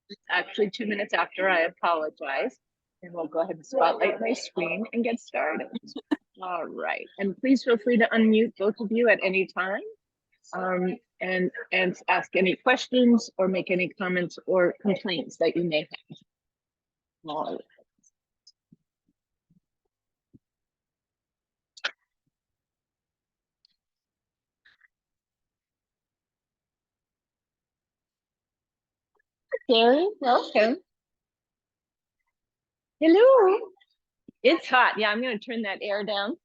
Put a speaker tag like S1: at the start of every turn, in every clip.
S1: It's actually 2 minutes after. I apologize. And we'll go ahead and spotlight my screen and get started. All right. And please feel free to unmute both of you at any time, and ask any questions or make any comments or complaints that you may have. All right. Gary, welcome. Hello. It's hot. Yeah, I'm going to turn that air down.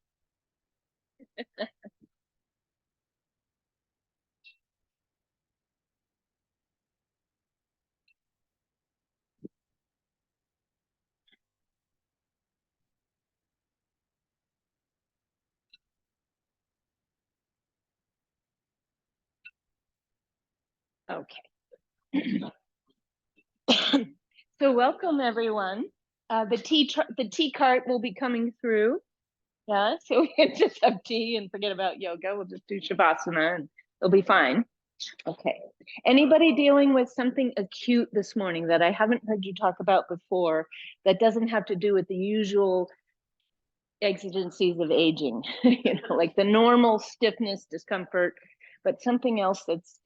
S1: Okay. So welcome everyone. The tea cart will be coming through. Yeah, so we can just have tea and forget about yoga. We'll just do shavasana and it'll be fine. Okay. Anybody dealing with something acute this morning that I haven't heard you talk about before that doesn't have to do with the usual exigencies of aging, like the normal stiffness, discomfort, but something else that's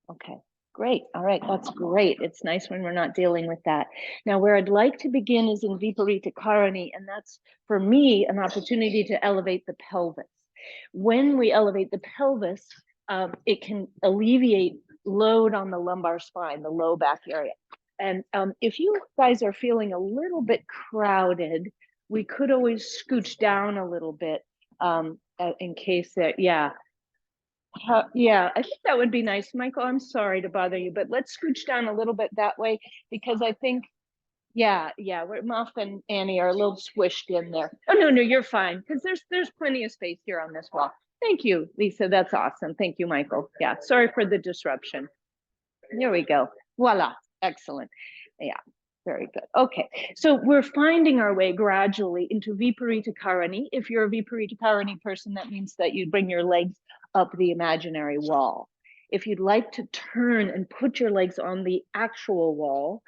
S1: okay. Great. All right. That's great. It's nice when we're not dealing with that. Now, where I'd like to begin is in Viparita Karani, and that's for me an opportunity to elevate the pelvis. When we elevate the pelvis, it can alleviate load on the lumbar spine, the low back area. And if you guys are feeling a little bit crowded, we could always scooch down a little bit in case that, yeah. Yeah, I think that would be nice. Michael, I'm sorry to bother you, but let's scooch down a little bit that way because I think, yeah, Muff and Annie are a little squished in there. Oh, no, you're fine because there's plenty of space here on this wall. Thank you, Lisa. That's awesome. Thank you, Michael. Yeah, sorry for the disruption. Here we go. Voila. Excellent. Yeah, very good. Okay, so we're finding our way gradually into Viparita Karani. If you're a Viparita Karani person, that means that you bring your legs up the imaginary wall. If you'd like to turn and put your legs on the actual wall,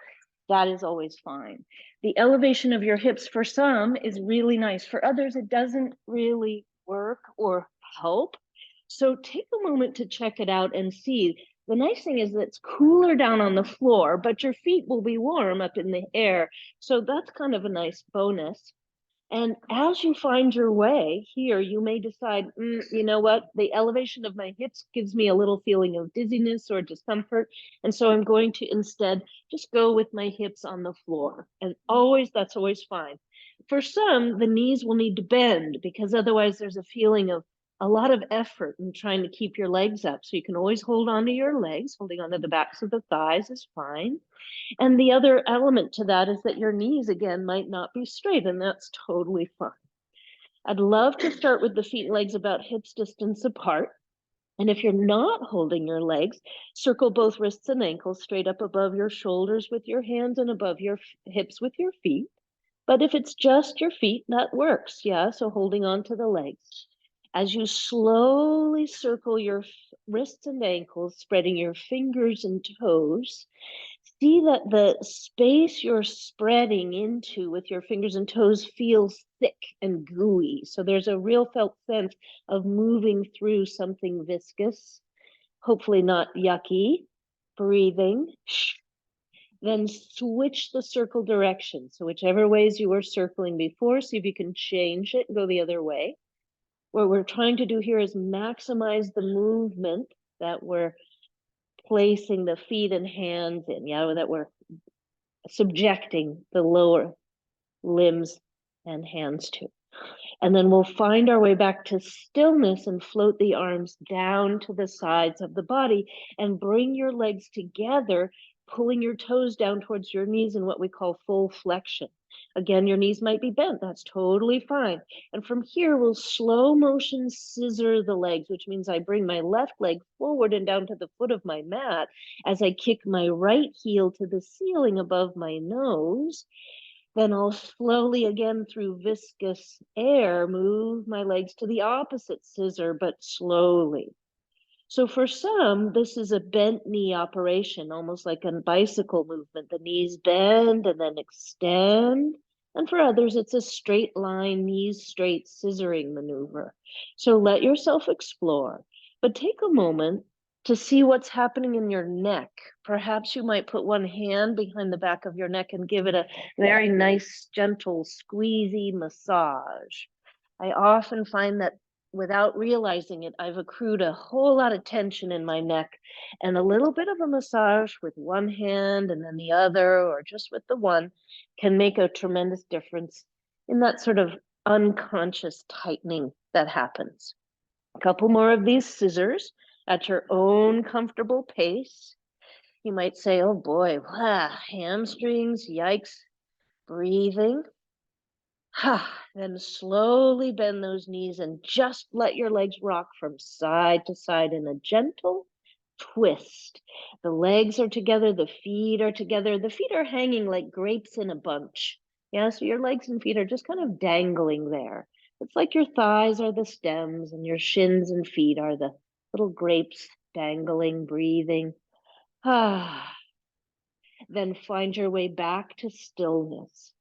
S1: that is always fine. The elevation of your hips for some is really nice. For others, it doesn't really work or help. So take a moment to check it out and see. The nice thing is that it's cooler down on the floor, but your feet will be warm up in the air. So that's kind of a nice bonus. And as you find your way here, you may decide, you know what, the elevation of my hips gives me a little feeling of dizziness or discomfort. And so I'm going to instead just go with my hips on the floor. And that's always fine. For some, the knees will need to bend because otherwise there's a feeling of a lot of effort in trying to keep your legs up. So you can always hold on to your legs. Holding on to the backs of the thighs is fine. And the other element to that is that your knees, again, might not be straight, and that's totally fine. I'd love to start with the feet and legs about hips distance apart. And if you're not holding your legs, circle both wrists and ankles straight up above your shoulders with your hands and above your hips with your feet. But if it's just your feet, that works. Yeah, so holding on to the legs. As you slowly circle your wrists and ankles, spreading your fingers and toes, see that the space you're spreading into with your fingers and toes feels thick and gooey. So there's a real felt sense of moving through something viscous, hopefully not yucky. Breathing. Then switch the circle direction. So whichever ways you were circling before, see if you can change it and go the other way. What we're trying to do here is maximize the movement that we're placing the feet and hands in, that we're subjecting the lower limbs and hands to. And then we'll find our way back to stillness and float the arms down to the sides of the body and bring your legs together, pulling your toes down towards your knees in what we call full flexion. Again, your knees might be bent. That's totally fine. And from here, we'll slow motion scissor the legs, which means I bring my left leg forward and down to the foot of my mat as I kick my right heel to the ceiling above my nose. Then I'll slowly, again through viscous air, move my legs to the opposite scissor, but slowly. So for some, this is a bent knee operation, almost like a bicycle movement. The knees bend and then extend. And for others, it's a straight line, knees straight scissoring maneuver. So let yourself explore, but take a moment to see what's happening in your neck. Perhaps you might put one hand behind the back of your neck and give it a very nice, gentle, squeezy massage. I often find that without realizing it, I've accrued a whole lot of tension in my neck, and a little bit of a massage with one hand and then the other, or just with the one, can make a tremendous difference in that sort of unconscious tightening that happens. A couple more of these scissors at your own comfortable pace. You might say, oh boy, hamstrings, yikes, breathing. Then slowly bend those knees and just let your legs rock from side to side in a gentle twist. The legs are together, the feet are together. The feet are hanging like grapes in a bunch. Yeah, so your legs and feet are just kind of dangling there. It's like your thighs are the stems and your shins and feet are the little grapes dangling, breathing. Then find your way back to stillness.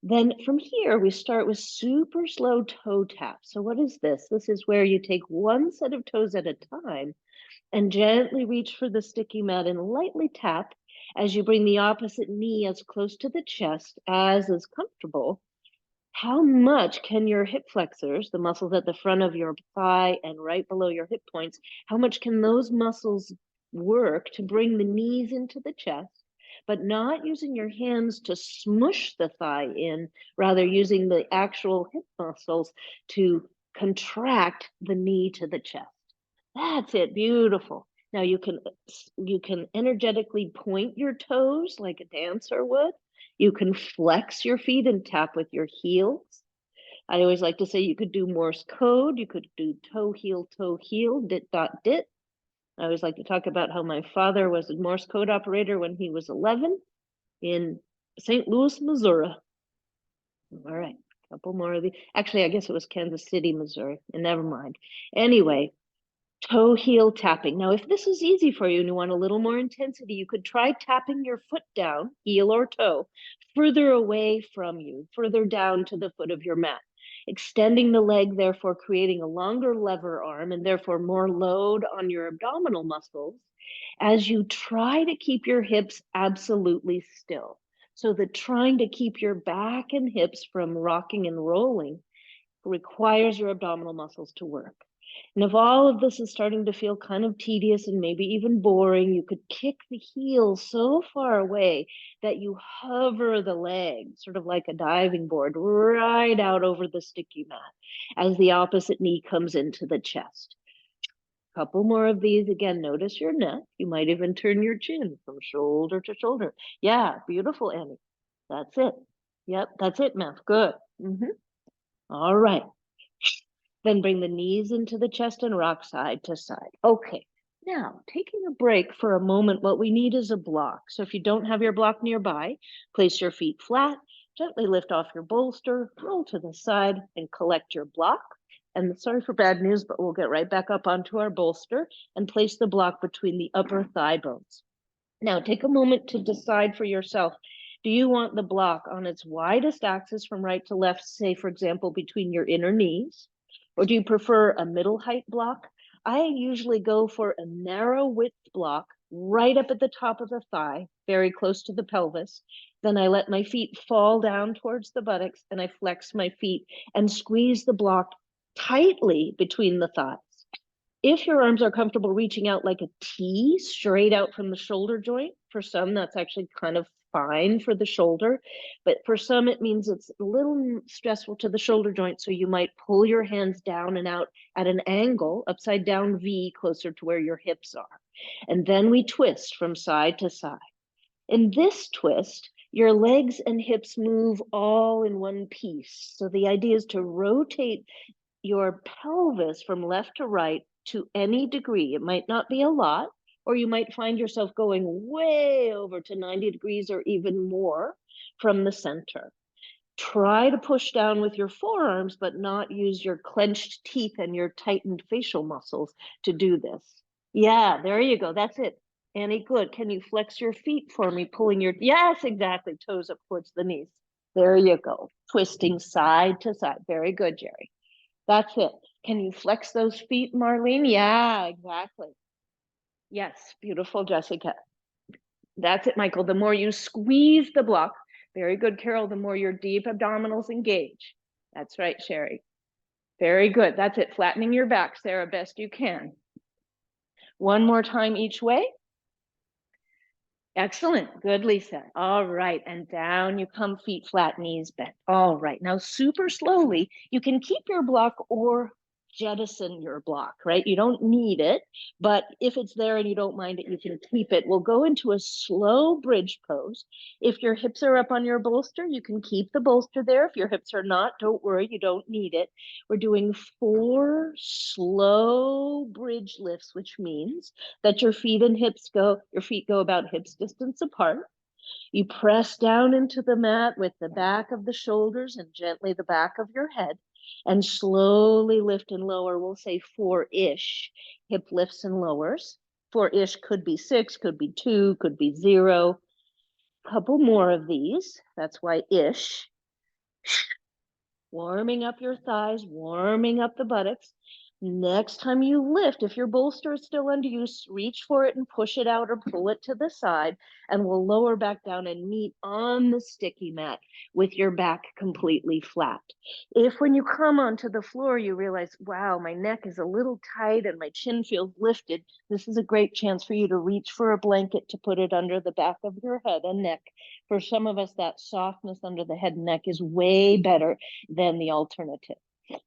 S1: Then from here, we start with super slow toe taps. So what is this? This is where you take one set of toes at a time and gently reach for the sticky mat and lightly tap as you bring the opposite knee as close to the chest as is comfortable. How much can your hip flexors, the muscles at the front of your thigh and right below your hip points, how much can those muscles work to bring the knees into the chest, but not using your hands to smush the thigh in, rather using the actual hip muscles to contract the knee to the chest. That's it, beautiful. Now you can energetically point your toes like a dancer would. You can flex your feet and tap with your heels. I always like to say you could do Morse code. You could do toe, heel, dit, dot, dit. I always like to talk about how my father was a Morse code operator when he was 11 in St. Louis, Missouri. All right, a couple more of these. Actually, I guess it was Kansas City, Missouri. And never mind. Anyway, toe heel tapping. Now, if this is easy for you and you want a little more intensity, you could try tapping your foot down, heel or toe, further away from you, further down to the foot of your mat, extending the leg, therefore creating a longer lever arm and therefore more load on your abdominal muscles as you try to keep your hips absolutely still. So that trying to keep your back and hips from rocking and rolling requires your abdominal muscles to work. And if all of this is starting to feel kind of tedious and maybe even boring, you could kick the heels so far away that you hover the legs, sort of like a diving board, right out over the sticky mat as the opposite knee comes into the chest. Couple more of these. Again, notice your neck. You might even turn your chin from shoulder to shoulder. Yeah, beautiful, Annie. That's it. Yep, that's it, Meth. Good. All right. Then bring the knees into the chest and rock side to side. Okay, now taking a break for a moment, what we need is a block. So if you don't have your block nearby, place your feet flat, gently lift off your bolster, roll to the side, and collect your block. And sorry for bad news, but we'll get right back up onto our bolster and place the block between the upper thigh bones. Now take a moment to decide for yourself. Do you want the block on its widest axis from right to left, say, for example, between your inner knees? Or do you prefer a middle height block? I usually go for a narrow width block right up at the top of the thigh, very close to the pelvis. Then I let my feet fall down towards the buttocks and I flex my feet and squeeze the block tightly between the thighs. If your arms are comfortable reaching out like a T straight out from the shoulder joint, for some that's actually kind of fine for the shoulder, but for some it means it's a little stressful to the shoulder joint, so you might pull your hands down and out at an angle, upside down V, closer to where your hips are. And then we twist from side to side. In this twist, your legs and hips move all in one piece. So the idea is to rotate your pelvis from left to right to any degree. It might not be a lot, or you might find yourself going way over to 90 degrees or even more from the center. Try to push down with your forearms, but not use your clenched teeth and your tightened facial muscles to do this. Yeah, there you go. That's it. Annie, good. Can you flex your feet for me? Pulling your, yes, exactly. Toes up towards the knees. There you go. Twisting side to side. Very good, Jerry. That's it. Can you flex those feet, Marlene? Yeah, exactly. Yes, beautiful, Jessica. That's it, Michael. The more you squeeze the block, very good, Carol, the more your deep abdominals engage. That's right, Sherry. Very good. That's it. Flattening your back, Sarah, best you can. One more time each way. Excellent. Good, Lisa. All right. And down you come, feet flat, knees bent. All right. Now, super slowly, you can keep your block or jettison your block, right? You don't need it, but if it's there and you don't mind it, you can keep it. We'll go into a slow bridge pose. If your hips are up on your bolster, you can keep the bolster there. If your hips are not, don't worry, you don't need it. We're doing 4 slow bridge lifts, which means that your feet go about hips distance apart. You press down into the mat with the back of the shoulders and gently the back of your head, and slowly lift and lower. We'll say 4-ish hip lifts and lowers. 4-ish could be 6, could be 2, could be 0. Couple more of these. That's why ish. Warming up your thighs, warming up the buttocks. Next time you lift, if your bolster is still under you, reach for it and push it out or pull it to the side, and we'll lower back down and meet on the sticky mat with your back completely flat. If when you come onto the floor, you realize, wow, my neck is a little tight and my chin feels lifted, this is a great chance for you to reach for a blanket to put it under the back of your head and neck. For some of us, that softness under the head and neck is way better than the alternative.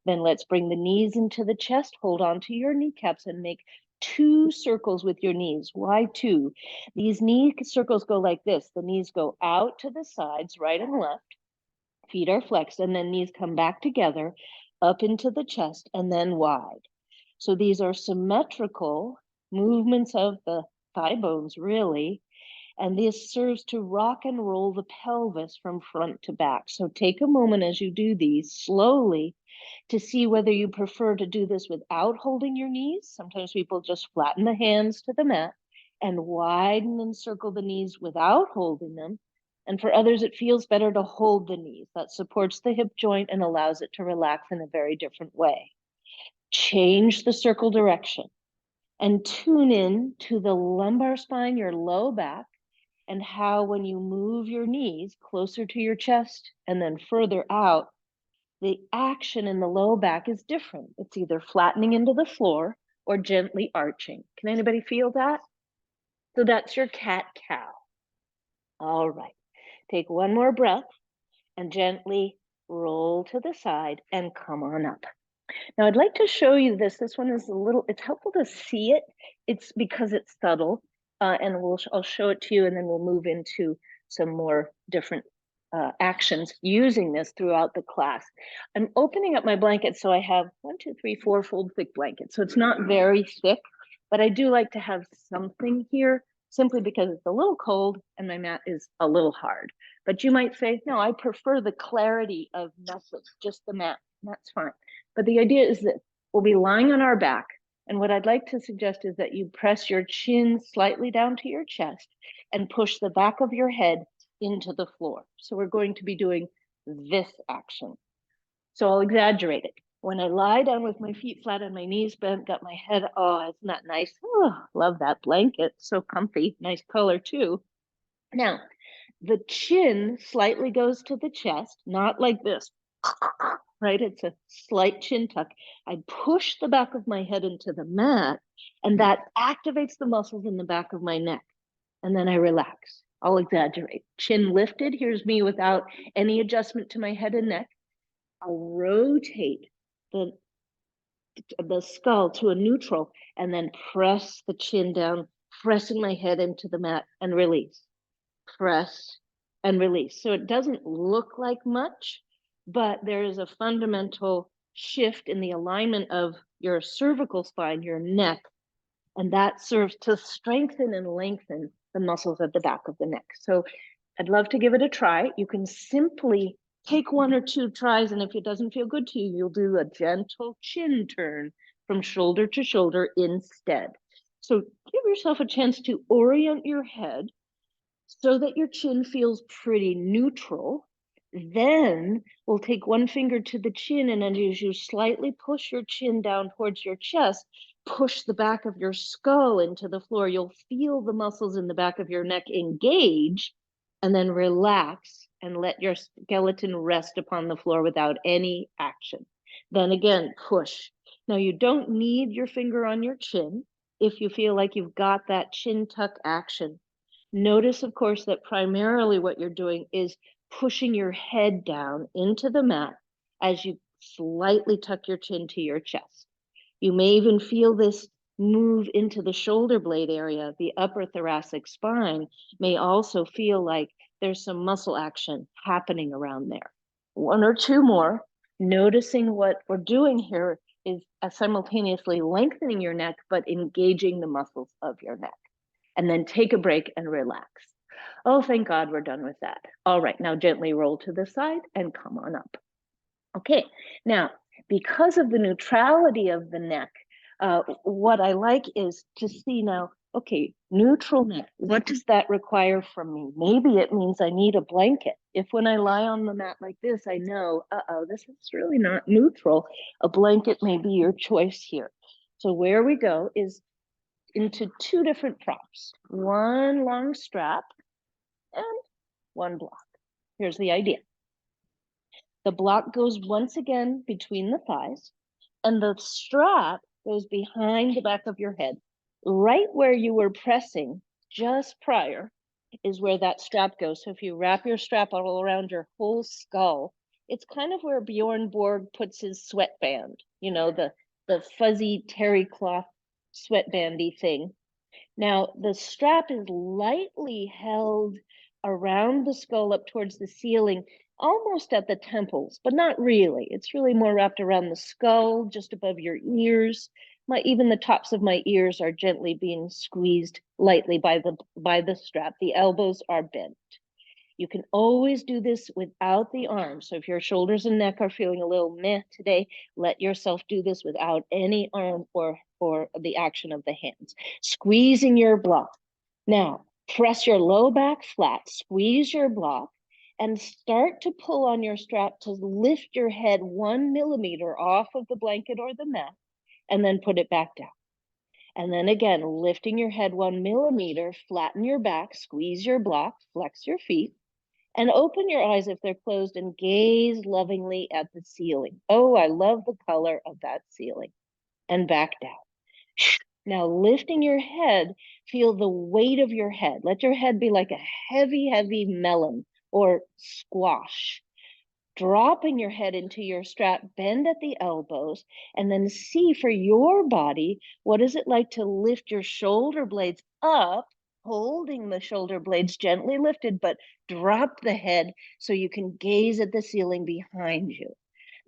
S1: Then let's bring the knees into the chest, hold on to your kneecaps and make 2 circles with your knees. Why 2? These knee circles go like this. The knees go out to the sides, right and left. Feet are flexed, and then knees come back together, up into the chest, and then wide. So these are symmetrical movements of the thigh bones, really. And this serves to rock and roll the pelvis from front to back. So take a moment as you do these slowly to see whether you prefer to do this without holding your knees. Sometimes people just flatten the hands to the mat and widen and circle the knees without holding them. And for others, it feels better to hold the knees. That supports the hip joint and allows it to relax in a very different way. Change the circle direction and tune in to the lumbar spine, your low back, and how when you move your knees closer to your chest and then further out, the action in the low back is different. It's either flattening into the floor or gently arching. Can anybody feel that? So that's your cat-cow. All right. Take one more breath and gently roll to the side and come on up. Now I'd like to show you this. This one is it's helpful to see it. It's because it's subtle, and I'll show it to you, and then we'll move into some more different actions using this throughout the class. I'm opening up my blanket, so I have 1, 2, 3, 4 fold thick blankets. So it's not very thick, but I do like to have something here simply because it's a little cold and my mat is a little hard. But you might say, no, I prefer the clarity of nothing, just the mat. That's fine. But the idea is that we'll be lying on our back. And what I'd like to suggest is that you press your chin slightly down to your chest and push the back of your head into the floor. So we're going to be doing this action. So I'll exaggerate it. When I lie down with my feet flat and my knees bent, got my head, oh, isn't that nice? Oh, love that blanket. So comfy, nice color too. Now, the chin slightly goes to the chest, not like this, right? It's a slight chin tuck. I push the back of my head into the mat, and that activates the muscles in the back of my neck. And then I relax. I'll exaggerate. Chin lifted. Here's me without any adjustment to my head and neck. I'll rotate the skull to a neutral and then press the chin down, pressing my head into the mat and release. Press and release. So it doesn't look like much, but there is a fundamental shift in the alignment of your cervical spine, your neck, and that serves to strengthen and lengthen the muscles at the back of the neck. So I'd love to give it a try. You can simply take 1 or 2 tries, and if it doesn't feel good to you, you'll do a gentle chin turn from shoulder to shoulder instead. So give yourself a chance to orient your head so that your chin feels pretty neutral. Then we'll take one finger to the chin, and as you slightly push your chin down towards your chest, push the back of your skull into the floor. You'll feel the muscles in the back of your neck engage, and then relax and let your skeleton rest upon the floor without any action. Then again, push. Now you don't need your finger on your chin if you feel like you've got that chin tuck action. Notice, of course, that primarily what you're doing is pushing your head down into the mat as you slightly tuck your chin to your chest. You may even feel this move into the shoulder blade area. The upper thoracic spine may also feel like there's some muscle action happening around there. One or two more. Noticing what we're doing here is simultaneously lengthening your neck, but engaging the muscles of your neck. And then take a break and relax. Oh, thank God we're done with that. All right, now gently roll to the side and come on up. Okay, now, because of the neutrality of the neck, what I like is to see now, okay, neutral neck, what does that require from me? Maybe it means I need a blanket. If when I lie on the mat like this, I know, this is really not neutral, a blanket may be your choice here. So where we go is into two different props, one long strap and one block. Here's the idea. The block goes once again between the thighs, and the strap goes behind the back of your head. Right where you were pressing just prior is where that strap goes. So if you wrap your strap all around your whole skull, it's kind of where Bjorn Borg puts his sweatband, you know, the fuzzy terry cloth sweatbandy thing. Now, the strap is lightly held around the skull up towards the ceiling, almost at the temples, but not really. It's really more wrapped around the skull, just above your ears. Even the tops of my ears are gently being squeezed lightly by the strap. The elbows are bent. You can always do this without the arms. So if your shoulders and neck are feeling a little meh today, let yourself do this without any arm or the action of the hands. Squeezing your block. Now, press your low back flat, squeeze your block, and start to pull on your strap to lift your head 1 millimeter off of the blanket or the mat, and then put it back down. And then again, lifting your head 1 millimeter, flatten your back, squeeze your block, flex your feet, and open your eyes if they're closed and gaze lovingly at the ceiling. Oh, I love the color of that ceiling. And back down. Now lifting your head, feel the weight of your head. Let your head be like a heavy, heavy melon or squash. Dropping your head into your strap, bend at the elbows, and then see for your body, what is it like to lift your shoulder blades up, holding the shoulder blades gently lifted, but drop the head so you can gaze at the ceiling behind you.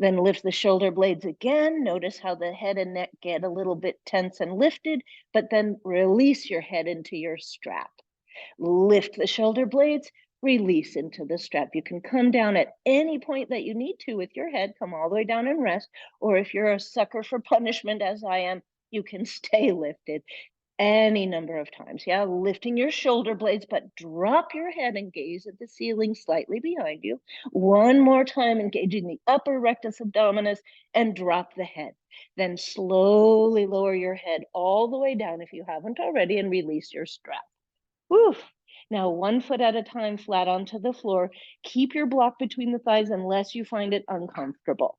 S1: Then lift the shoulder blades again. Notice how the head and neck get a little bit tense and lifted, but then release your head into your strap. Lift the shoulder blades, release into the strap. You can come down at any point that you need to with your head, come all the way down and rest. Or if you're a sucker for punishment, as I am, you can stay lifted any number of times. Yeah, lifting your shoulder blades, but drop your head and gaze at the ceiling slightly behind you. One more time, engaging the upper rectus abdominis and drop the head. Then slowly lower your head all the way down if you haven't already and release your strap. Woof. Now, 1 foot at a time, flat onto the floor. Keep your block between the thighs unless you find it uncomfortable.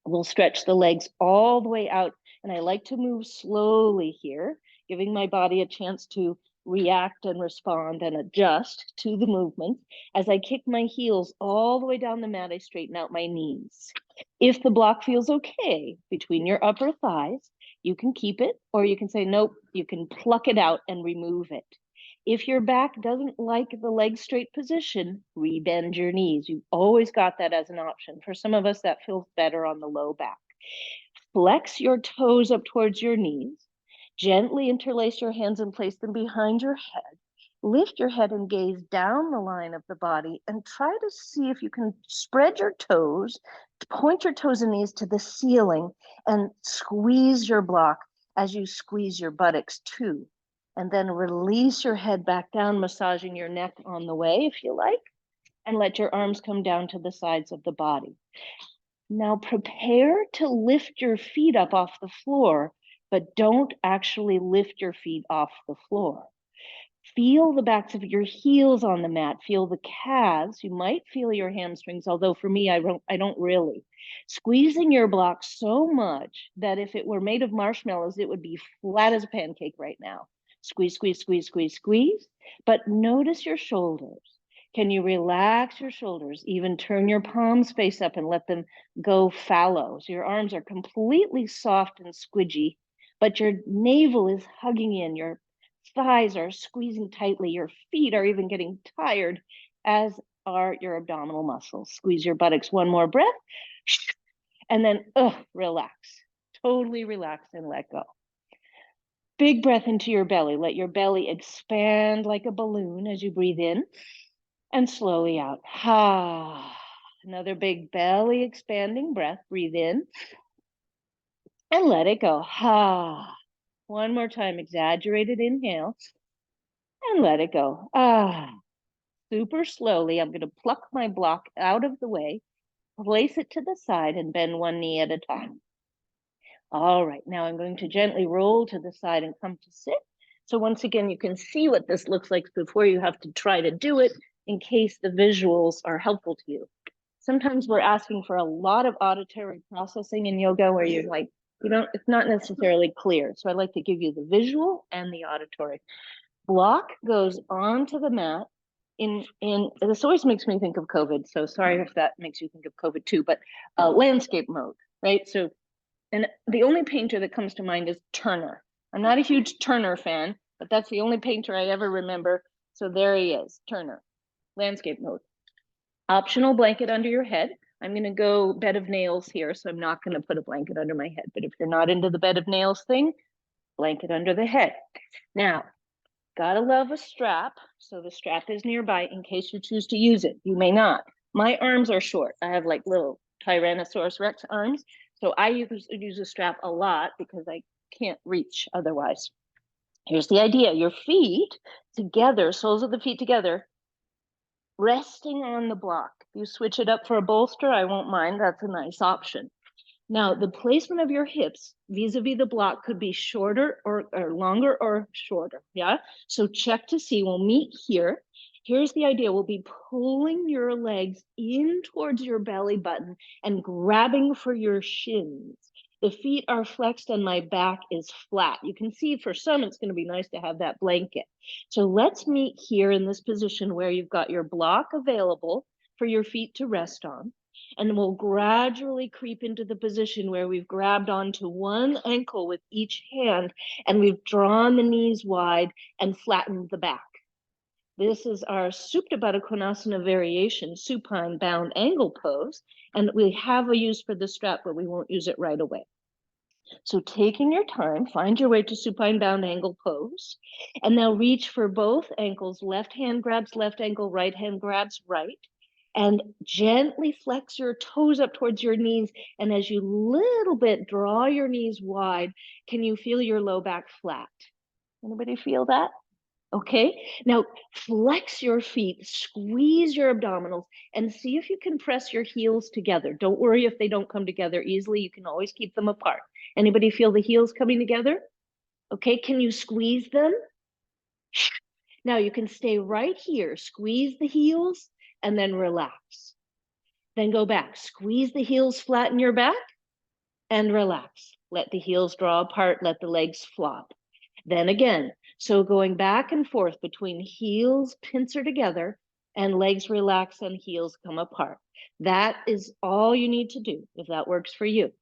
S1: We'll stretch the legs all the way out. And I like to move slowly here, giving my body a chance to react and respond and adjust to the movement. As I kick my heels all the way down the mat, I straighten out my knees. If the block feels okay between your upper thighs, you can keep it, or you can say, nope, you can pluck it out and remove it. If your back doesn't like the leg straight position, rebend your knees. You've always got that as an option. For some of us, that feels better on the low back. Flex your toes up towards your knees. Gently interlace your hands and place them behind your head. Lift your head and gaze down the line of the body and try to see if you can spread your toes, point your toes and knees to the ceiling and squeeze your block as you squeeze your buttocks too. And then release your head back down, massaging your neck on the way if you like, and let your arms come down to the sides of the body. Now prepare to lift your feet up off the floor, but don't actually lift your feet off the floor. Feel the backs of your heels on the mat. Feel the calves. You might feel your hamstrings, although for me, I don't really. Squeezing your block so much that if it were made of marshmallows, it would be flat as a pancake right now. Squeeze, squeeze, squeeze, squeeze, squeeze. But notice your shoulders. Can you relax your shoulders? Even turn your palms face up and let them go fallow. So your arms are completely soft and squidgy, but your navel is hugging in. Your thighs are squeezing tightly. Your feet are even getting tired, as are your abdominal muscles. Squeeze your buttocks. One more breath. And then relax. Totally relax and let go. Big breath into your belly. Let your belly expand like a balloon as you breathe in. And slowly out. Another big belly expanding breath. Breathe in. And let it go. One more time. Exaggerated inhale. And let it go. Super slowly. I'm going to pluck my block out of the way, place it to the side, and bend one knee at a time. All right. Now I'm going to gently roll to the side and come to sit. So once again, you can see what this looks like before you have to try to do it, in case the visuals are helpful to you. Sometimes we're asking for a lot of auditory processing in yoga where you're like, it's not necessarily clear. So I like to give you the visual and the auditory. Block goes onto the mat this always makes me think of COVID. So sorry if that makes you think of COVID too, but landscape mode, right? So, and the only painter that comes to mind is Turner. I'm not a huge Turner fan, but that's the only painter I ever remember. So there he is, Turner, landscape mode. Optional blanket under your head. I'm going to go bed of nails here, so I'm not going to put a blanket under my head. But if you're not into the bed of nails thing, blanket under the head. Now, gotta love a strap. So the strap is nearby in case you choose to use it. You may not. My arms are short. I have like little Tyrannosaurus Rex arms. So I use a strap a lot because I can't reach otherwise. Here's the idea. Your feet together, soles of the feet together, resting on the block. You switch it up for a bolster, I won't mind. That's a nice option. Now, the placement of your hips vis-a-vis the block could be shorter or longer or shorter, yeah? So check to see, we'll meet here. Here's the idea, we'll be pulling your legs in towards your belly button and grabbing for your shins. The feet are flexed and my back is flat. You can see for some, it's gonna be nice to have that blanket. So let's meet here in this position where you've got your block available for your feet to rest on. And we'll gradually creep into the position where we've grabbed onto one ankle with each hand and we've drawn the knees wide and flattened the back. This is our Supta Baddha Konasana variation, supine bound angle pose. And we have a use for the strap, but we won't use it right away. So taking your time, find your way to supine bound angle pose. And now reach for both ankles. Left hand grabs left ankle, right hand grabs right. And gently flex your toes up towards your knees. And as you little bit draw your knees wide, can you feel your low back flat? Anybody feel that? Okay, now flex your feet, squeeze your abdominals, and see if you can press your heels together. Don't worry if they don't come together easily. You can always keep them apart. Anybody feel the heels coming together? Okay, can you squeeze them? Now you can stay right here, squeeze the heels, and then relax. Then go back, squeeze the heels, flatten your back, and relax. Let the heels draw apart, let the legs flop. Then again, so going back and forth between heels pincer together and legs relax and heels come apart. That is all you need to do if that works for you.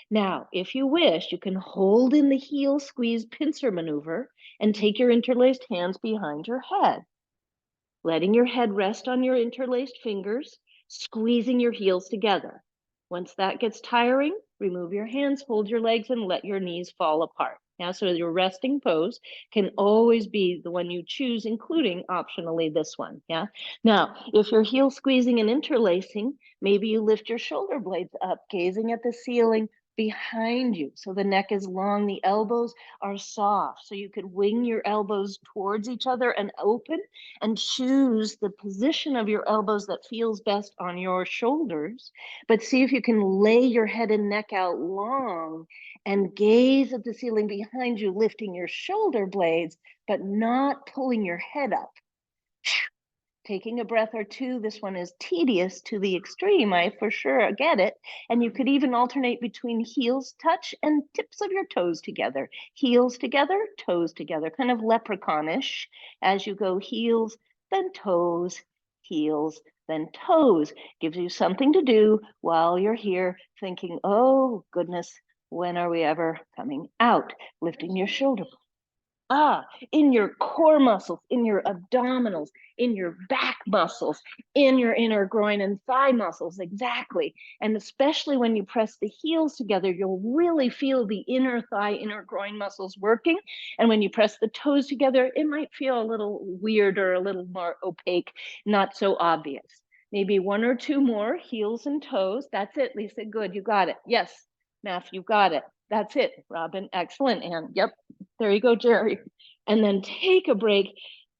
S1: Now, if you wish, you can hold in the heel squeeze pincer maneuver and take your interlaced hands behind your head, letting your head rest on your interlaced fingers, squeezing your heels together. Once that gets tiring, remove your hands, hold your legs, and let your knees fall apart. Now, so your resting pose can always be the one you choose, including optionally this one, yeah? Now, if you're heel squeezing and interlacing, maybe you lift your shoulder blades up, gazing at the ceiling, behind you. So the neck is long, the elbows are soft. So you could wing your elbows towards each other and open and choose the position of your elbows that feels best on your shoulders. But see if you can lay your head and neck out long and gaze at the ceiling behind you, lifting your shoulder blades, but not pulling your head up. Taking a breath or two. This one is tedious to the extreme. I for sure get it. And you could even alternate between heels touch and tips of your toes together. Heels together, toes together, kind of leprechaunish as you go heels, then toes, heels, then toes. Gives you something to do while you're here thinking, oh goodness, when are we ever coming out? Lifting your shoulder. In your core muscles, in your abdominals, in your back muscles, in your inner groin and thigh muscles, exactly. And especially when you press the heels together, you'll really feel the inner thigh, inner groin muscles working. And when you press the toes together, it might feel a little weird or a little more opaque, not so obvious. Maybe one or two more, heels and toes. That's it, Lisa. Good, you got it. Yes, Math, you got it. That's it, Robin. Excellent, Anne. Yep, there you go, Jerry. And then take a break.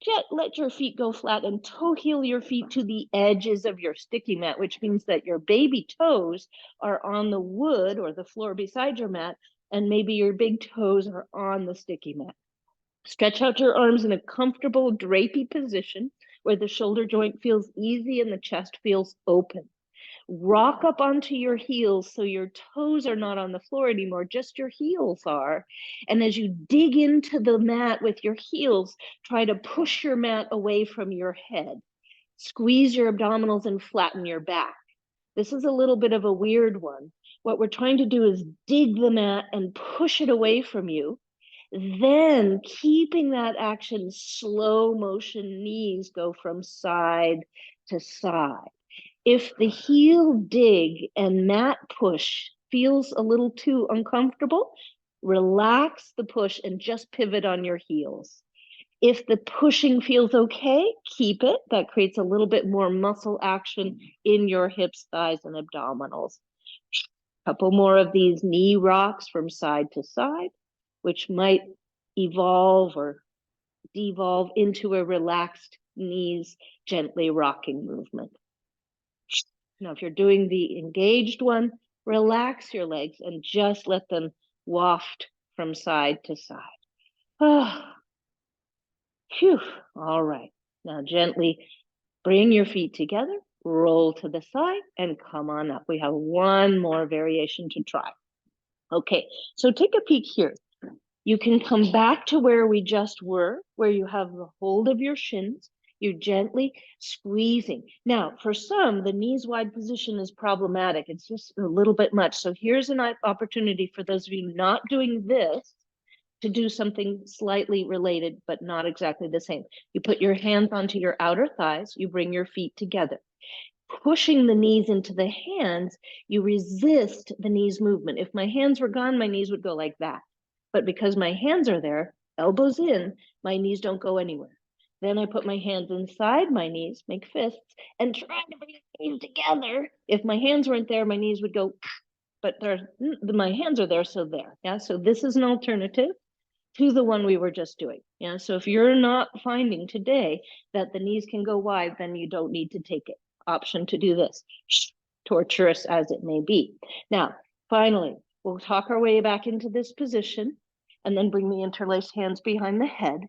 S1: Just let your feet go flat and toe heel your feet to the edges of your sticky mat, which means that your baby toes are on the wood or the floor beside your mat, and maybe your big toes are on the sticky mat. Stretch out your arms in a comfortable drapey position where the shoulder joint feels easy and the chest feels open. Rock up onto your heels so your toes are not on the floor anymore, just your heels are. And as you dig into the mat with your heels, try to push your mat away from your head. Squeeze your abdominals and flatten your back. This is a little bit of a weird one. What we're trying to do is dig the mat and push it away from you. Then, keeping that action, slow motion knees go from side to side. If the heel dig and mat push feels a little too uncomfortable, relax the push and just pivot on your heels. If the pushing feels okay, keep it. That creates a little bit more muscle action in your hips, thighs, and abdominals. A couple more of these knee rocks from side to side, which might evolve or devolve into a relaxed knees gently rocking movement. Now, if you're doing the engaged one, relax your legs and just let them waft from side to side. Phew. All right. Now, gently bring your feet together, roll to the side, and come on up. We have one more variation to try. Okay, so take a peek here. You can come back to where we just were, where you have the hold of your shins. You're gently squeezing. Now, for some, the knees wide position is problematic. It's just a little bit much. So here's an opportunity for those of you not doing this to do something slightly related, but not exactly the same. You put your hands onto your outer thighs. You bring your feet together. Pushing the knees into the hands, you resist the knees movement. If my hands were gone, my knees would go like that. But because my hands are there, elbows in, my knees don't go anywhere. Then I put my hands inside my knees, make fists, and try to bring the knees together. If my hands weren't there, my knees would go, but my hands are there, so there. Yeah, so this is an alternative to the one we were just doing. Yeah, so if you're not finding today that the knees can go wide, then you don't need to take it. Option to do this, torturous as it may be. Now, finally, we'll talk our way back into this position and then bring the interlaced hands behind the head.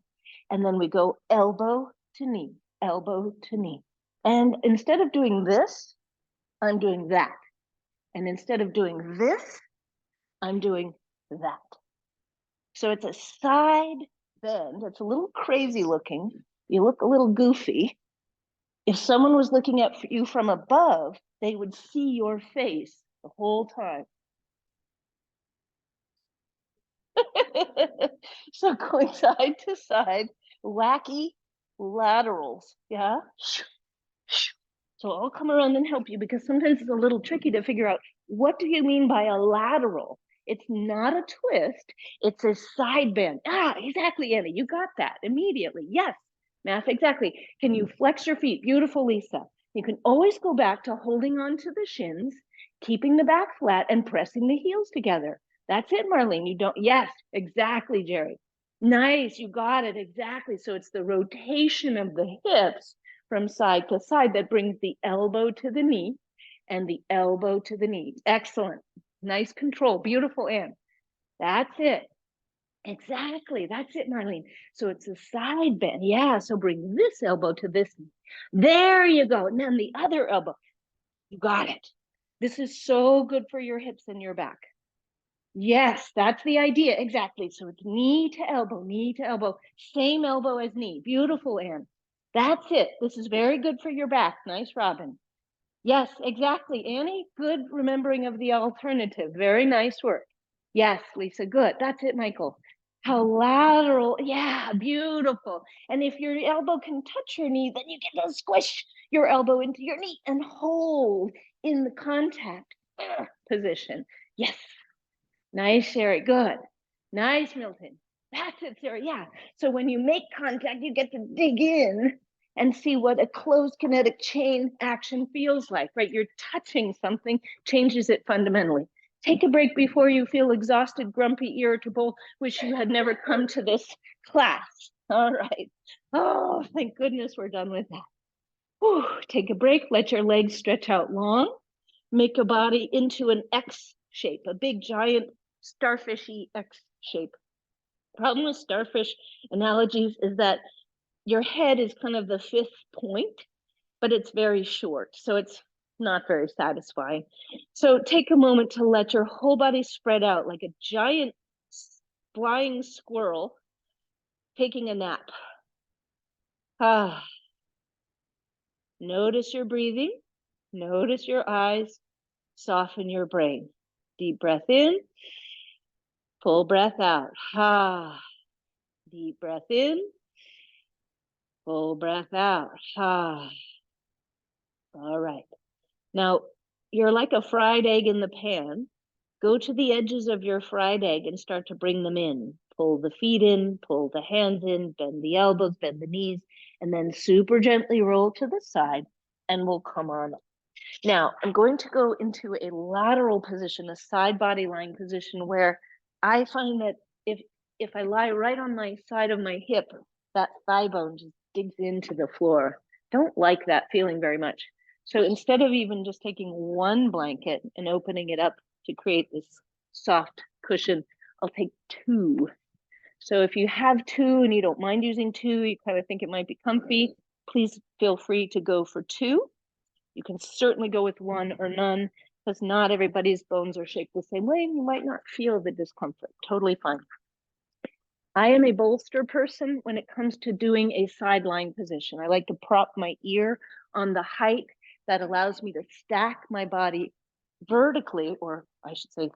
S1: And then we go elbow to knee, elbow to knee. And instead of doing this, I'm doing that. And instead of doing this, I'm doing that. So it's a side bend. It's a little crazy looking. You look a little goofy. If someone was looking at you from above, they would see your face the whole time. So going side to side, wacky laterals. Yeah. So I'll come around and help you because sometimes it's a little tricky to figure out what do you mean by a lateral? It's not a twist, it's a side bend. Exactly, Annie. You got that immediately. Yes, Math, exactly. Can you flex your feet? Beautiful, Lisa. You can always go back to holding on to the shins keeping the back flat and pressing the heels together. That's it, Marlene. You don't, yes, exactly, Jerry. Nice, you got it, exactly. So it's the rotation of the hips from side to side that brings the elbow to the knee and the elbow to the knee. Excellent. Nice control. Beautiful, Anne. That's it. Exactly. That's it, Marlene. So it's a side bend. Yeah. So bring this elbow to this knee. There you go. And then the other elbow. You got it. This is so good for your hips and your back. Yes, that's the idea. Exactly. So it's knee to elbow, same elbow as knee. Beautiful, Anne. That's it. This is very good for your back. Nice, Robin. Yes, exactly. Annie, good remembering of the alternative. Very nice work. Yes, Lisa, good. That's it, Michael. How lateral. Yeah, beautiful. And if your elbow can touch your knee, then you get to squish your elbow into your knee and hold in the contact position. Yes. Nice, Sherry. Good. Nice, Milton. That's it, Sarah. Yeah. So when you make contact, you get to dig in and see what a closed kinetic chain action feels like, right? You're touching something, changes it fundamentally. Take a break before you feel exhausted, grumpy, irritable, wish you had never come to this class. All right. Oh, thank goodness we're done with that. Whew. Take a break, let your legs stretch out long, make your body into an X shape, a big giant starfishy X shape. Problem with starfish analogies is that your head is kind of the fifth point, but it's very short, so it's not very satisfying. So take a moment to let your whole body spread out like a giant flying squirrel taking a nap. Ah. Notice your breathing, notice your eyes, soften your brain. Deep breath in, full breath out. Ah. Deep breath in, full breath out. Ah. All right. Now, you're like a fried egg in the pan. Go to the edges of your fried egg and start to bring them in. Pull the feet in, pull the hands in, bend the elbows, bend the knees, and then super gently roll to the side, and we'll come on up. Now, I'm going to go into a lateral position, a side body lying position, where I find that if I lie right on my side of my hip, that thigh bone just digs into the floor. Don't like that feeling very much. So instead of even just taking one blanket and opening it up to create this soft cushion, I'll take two. So if you have two and you don't mind using two, you kind of think it might be comfy, please feel free to go for two. You can certainly go with one or none, because not everybody's bones are shaped the same way, and you might not feel the discomfort. Totally fine. I am a bolster person when it comes to doing a side lying position. I like to prop my ear on the height that allows me to stack my body vertically, or I should say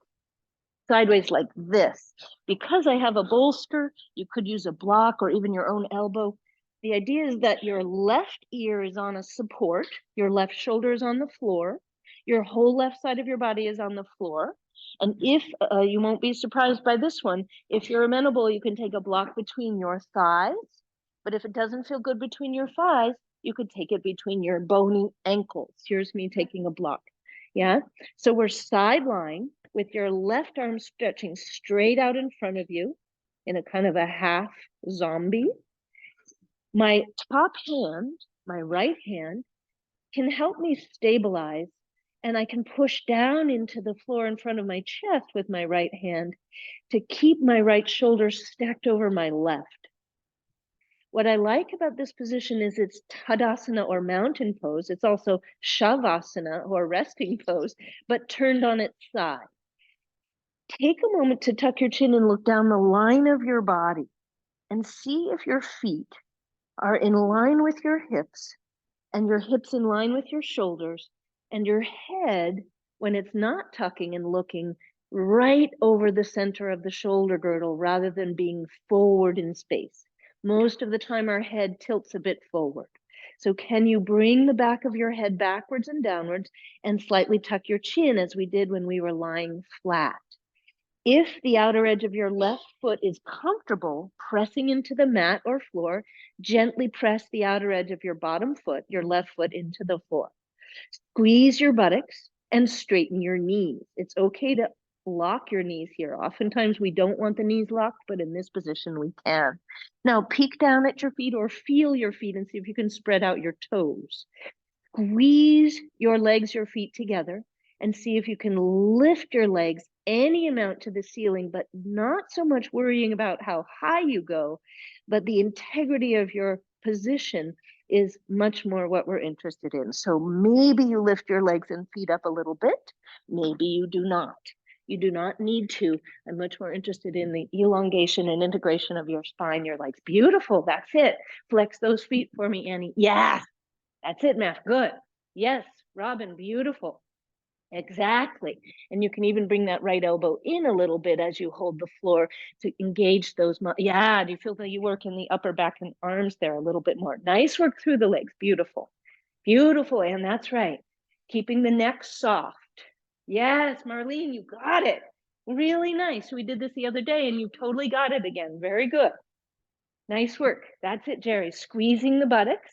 S1: sideways like this. Because I have a bolster, you could use a block or even your own elbow. The idea is that your left ear is on a support, your left shoulder is on the floor, your whole left side of your body is on the floor. And if you won't be surprised by this one, if you're amenable, you can take a block between your thighs. But if it doesn't feel good between your thighs, you could take it between your bony ankles. Here's me taking a block. Yeah. So we're side lying with your left arm stretching straight out in front of you in a kind of a half zombie. My top hand, my right hand, can help me stabilize, and I can push down into the floor in front of my chest with my right hand to keep my right shoulder stacked over my left. What I like about this position is it's Tadasana or mountain pose. It's also Shavasana or resting pose, but turned on its side. Take a moment to tuck your chin and look down the line of your body and see if your feet are in line with your hips and your hips in line with your shoulders and your head, when it's not tucking and looking, right over the center of the shoulder girdle rather than being forward in space. Most of the time our head tilts a bit forward. So can you bring the back of your head backwards and downwards and slightly tuck your chin as we did when we were lying flat? If the outer edge of your left foot is comfortable pressing into the mat or floor, gently press the outer edge of your bottom foot, your left foot, into the floor. Squeeze your buttocks and straighten your knees. It's okay to lock your knees here. Oftentimes we don't want the knees locked, but in this position we can. Now peek down at your feet or feel your feet and see if you can spread out your toes. Squeeze your legs, your feet together, and see if you can lift your legs any amount to the ceiling, but not so much worrying about how high you go, but the integrity of your position is much more what we're interested in. So maybe you lift your legs and feet up a little bit. Maybe you do not. You do not need to. I'm much more interested in the elongation and integration of your spine, your legs. Beautiful. That's it. Flex those feet for me, Annie. Yeah, that's it, Matt. Good. Yes, Robin, beautiful. Exactly. And you can even bring that right elbow in a little bit as you hold the floor to engage those. Yeah, do you feel that you work in the upper back and arms there a little bit more? Nice work through the legs. Beautiful. Beautiful. And that's right. Keeping the neck soft. Yes, Marlene, you got it. Really nice. We did this the other day and you totally got it again. Very good. Nice work. That's it, Jerry. Squeezing the buttocks.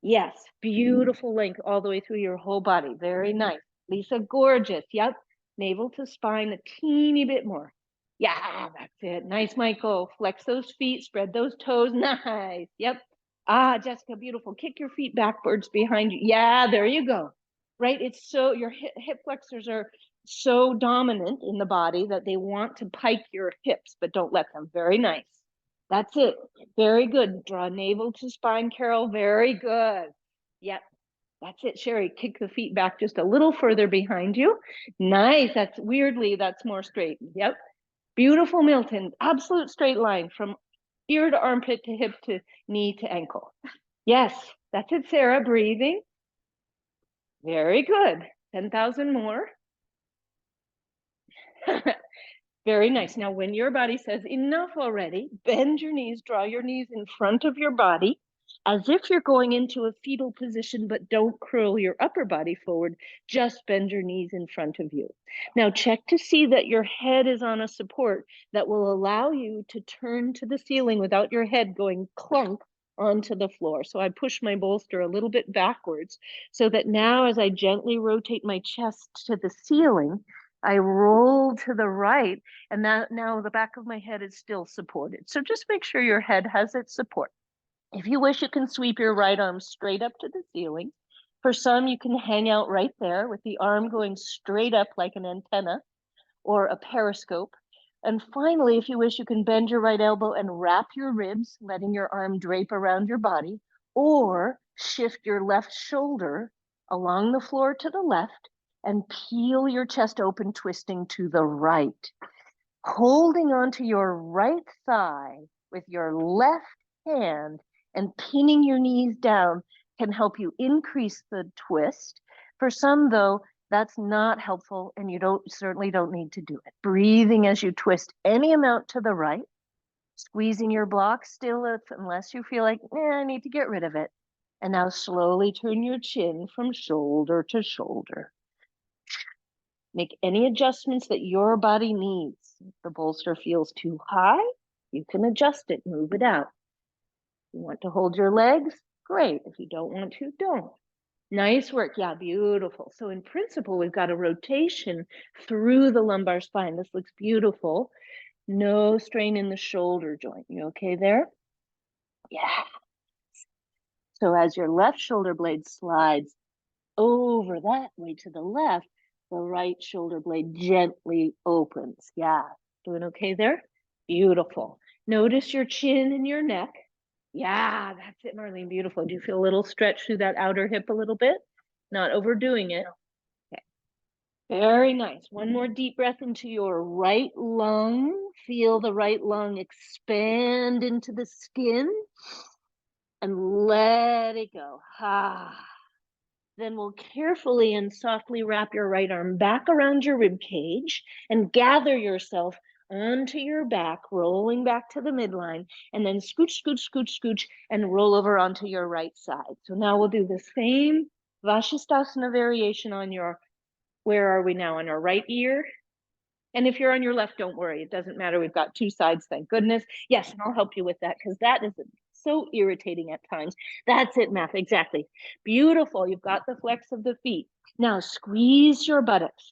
S1: Yes, beautiful length all the way through your whole body. Very nice. Lisa, gorgeous. Yep. Navel to spine a teeny bit more. Yeah, that's it. Nice, Michael. Flex those feet, spread those toes. Nice. Yep. Ah, Jessica, beautiful. Kick your feet backwards behind you. Yeah, there you go. Right? It's so, your hip flexors are so dominant in the body that they want to pike your hips, but don't let them. Very nice. That's it. Very good. Draw navel to spine, Carol. Very good. Yep. That's it, Sherry. Kick the feet back just a little further behind you. Nice. That's weirdly, that's more straight. Yep. Beautiful, Milton. Absolute straight line from ear to armpit to hip to knee to ankle. Yes. That's it, Sarah. Breathing. Very good. 10,000 more. Very nice. Now, when your body says enough already, bend your knees, draw your knees in front of your body as if you're going into a fetal position, but don't curl your upper body forward. Just bend your knees in front of you. Now, check to see that your head is on a support that will allow you to turn to the ceiling without your head going clunk onto the floor. So I push my bolster a little bit backwards so that now as I gently rotate my chest to the ceiling, I roll to the right, and that now the back of my head is still supported. So just make sure your head has its support. If you wish, you can sweep your right arm straight up to the ceiling. For some, you can hang out right there with the arm going straight up like an antenna or a periscope. And finally, if you wish, you can bend your right elbow and wrap your ribs, letting your arm drape around your body, or shift your left shoulder along the floor to the left and peel your chest open, twisting to the right. Holding onto your right thigh with your left hand and pinning your knees down can help you increase the twist. For some, though, that's not helpful, and you certainly don't need to do it. Breathing as you twist any amount to the right, squeezing your block still unless you feel like, I need to get rid of it. And now slowly turn your chin from shoulder to shoulder. Make any adjustments that your body needs. If the bolster feels too high, you can adjust it, move it out. You want to hold your legs? Great. If you don't want to, don't. Nice work. Yeah, beautiful. So in principle, we've got a rotation through the lumbar spine. This looks beautiful. No strain in the shoulder joint. You okay there? Yeah. So as your left shoulder blade slides over that way to the left, the right shoulder blade gently opens. Yeah, doing okay there? Beautiful. Notice your chin and your neck. Yeah, that's it, Marlene. Beautiful. Do you feel a little stretch through that outer hip a little bit? Not overdoing it. Okay. Very nice. One more deep breath into your right lung. Feel the right lung expand into the skin and let it go. Ah. Then we'll carefully and softly wrap your right arm back around your rib cage and gather yourself onto your back, rolling back to the midline, and then scooch, scooch, scooch, scooch, and roll over onto your right side. So now we'll do the same Vashisthasana variation on your, where are we now, on our right ear? And if you're on your left, don't worry. It doesn't matter. We've got two sides, thank goodness. Yes, and I'll help you with that because that is so irritating at times. That's it, Math. Exactly. Beautiful. You've got the flex of the feet. Now squeeze your buttocks.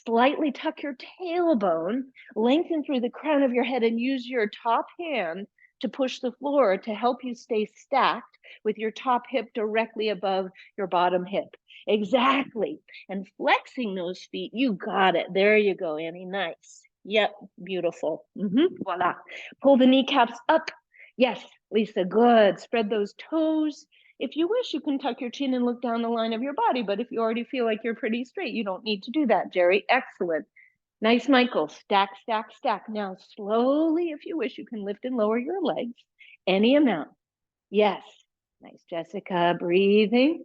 S1: Slightly tuck your tailbone, lengthen through the crown of your head, and use your top hand to push the floor to help you stay stacked with your top hip directly above your bottom hip. Exactly. And flexing those feet, you got it. There you go, Annie. Nice. Yep, beautiful. Voila. Pull the kneecaps up. Yes, Lisa, good. Spread those toes. If you wish, you can tuck your chin and look down the line of your body, but if you already feel like you're pretty straight, you don't need to do that, Jerry. Excellent. Nice, Michael. Stack, stack, stack. Now, slowly, if you wish, you can lift and lower your legs any amount. Yes. Nice, Jessica. Breathing.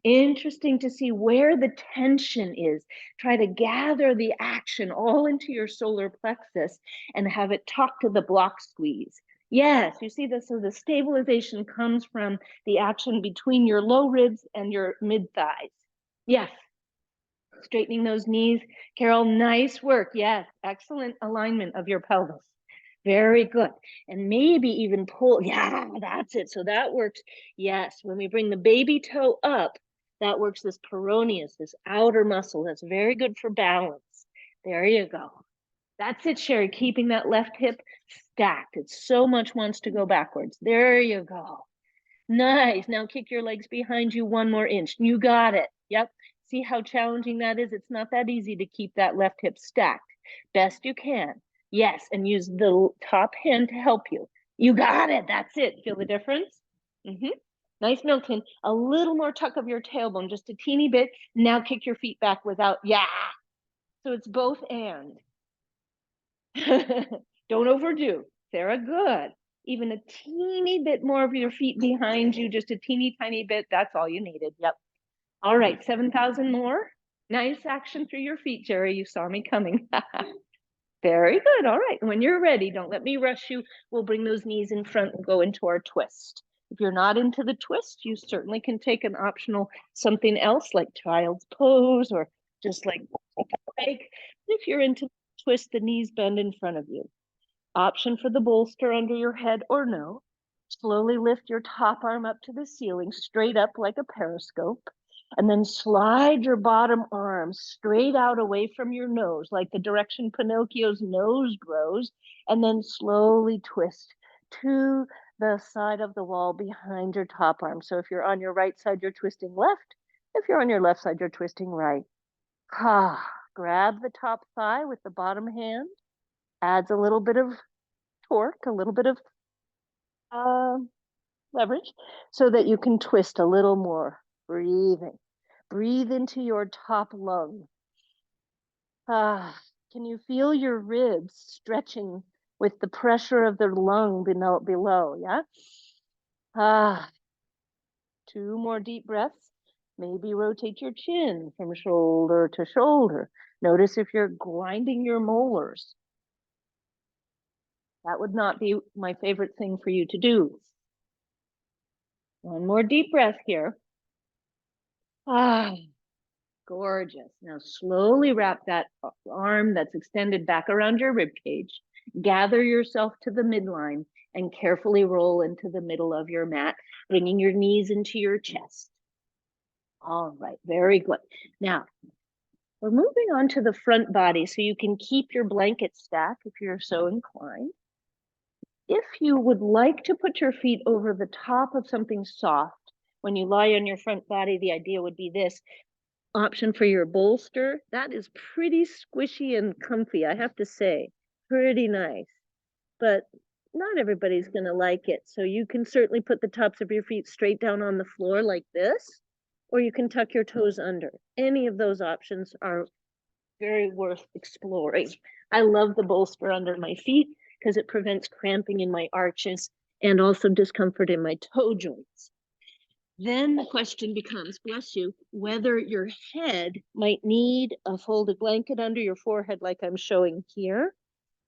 S1: Interesting to see where the tension is. Try to gather the action all into your solar plexus and have it talk to the block squeeze. Yes, you see this. So the stabilization comes from the action between your low ribs and your mid thighs. Yes. Straightening those knees. Carol, nice work. Yes, excellent alignment of your pelvis. Very good. And maybe even pull. Yeah, that's it. So that works. Yes, when we bring the baby toe up, that works this peroneus, this outer muscle. That's very good for balance. There you go. That's it, Sherry, keeping that left hip stacked. It so much wants to go backwards. There you go. Nice. Now kick your legs behind you 1 more inch. You got it. Yep. See how challenging that is? It's not that easy to keep that left hip stacked. Best you can. Yes, and use the top hand to help you. You got it. That's it. Feel the difference? Nice, Milton. A little more tuck of your tailbone, just a teeny bit. Now kick your feet back without, yeah. So it's both and. Don't overdo. Sarah, good. Even a teeny bit more of your feet behind you, just a teeny tiny bit. That's all you needed. Yep. All right, 7,000 more. Nice action through your feet, Jerry. You saw me coming. Very good. All right. When you're ready, don't let me rush you. We'll bring those knees in front and go into our twist. If you're not into the twist, you certainly can take an optional something else like child's pose or just like break. If you're into the twist, the knees bend in front of you. Option for the bolster under your head or no. Slowly lift your top arm up to the ceiling, straight up like a periscope. And then slide your bottom arm straight out away from your nose, like the direction Pinocchio's nose grows. And then slowly twist to the side of the wall behind your top arm. So if you're on your right side, you're twisting left. If you're on your left side, you're twisting right. Grab the top thigh with the bottom hand. Adds a little bit of torque, a little bit of leverage, so that you can twist a little more. Breathing. Breathe into your top lung. Can you feel your ribs stretching with the pressure of the lung below? Yeah? 2 more deep breaths. Maybe rotate your chin from shoulder to shoulder. Notice if you're grinding your molars. That would not be my favorite thing for you to do. 1 more deep breath here. Gorgeous. Now slowly wrap that arm that's extended back around your rib cage. Gather yourself to the midline and carefully roll into the middle of your mat, bringing your knees into your chest. All right, very good. Now, we're moving on to the front body so you can keep your blanket stack if you're so inclined. If you would like to put your feet over the top of something soft, when you lie on your front body, the idea would be this option for your bolster. That is pretty squishy and comfy, I have to say. Pretty nice. But not everybody's going to like it. So you can certainly put the tops of your feet straight down on the floor like this, or you can tuck your toes under. Any of those options are very worth exploring. I love the bolster under my feet because it prevents cramping in my arches and also discomfort in my toe joints. Then the question becomes, bless you, whether your head might need a folded blanket under your forehead like I'm showing here.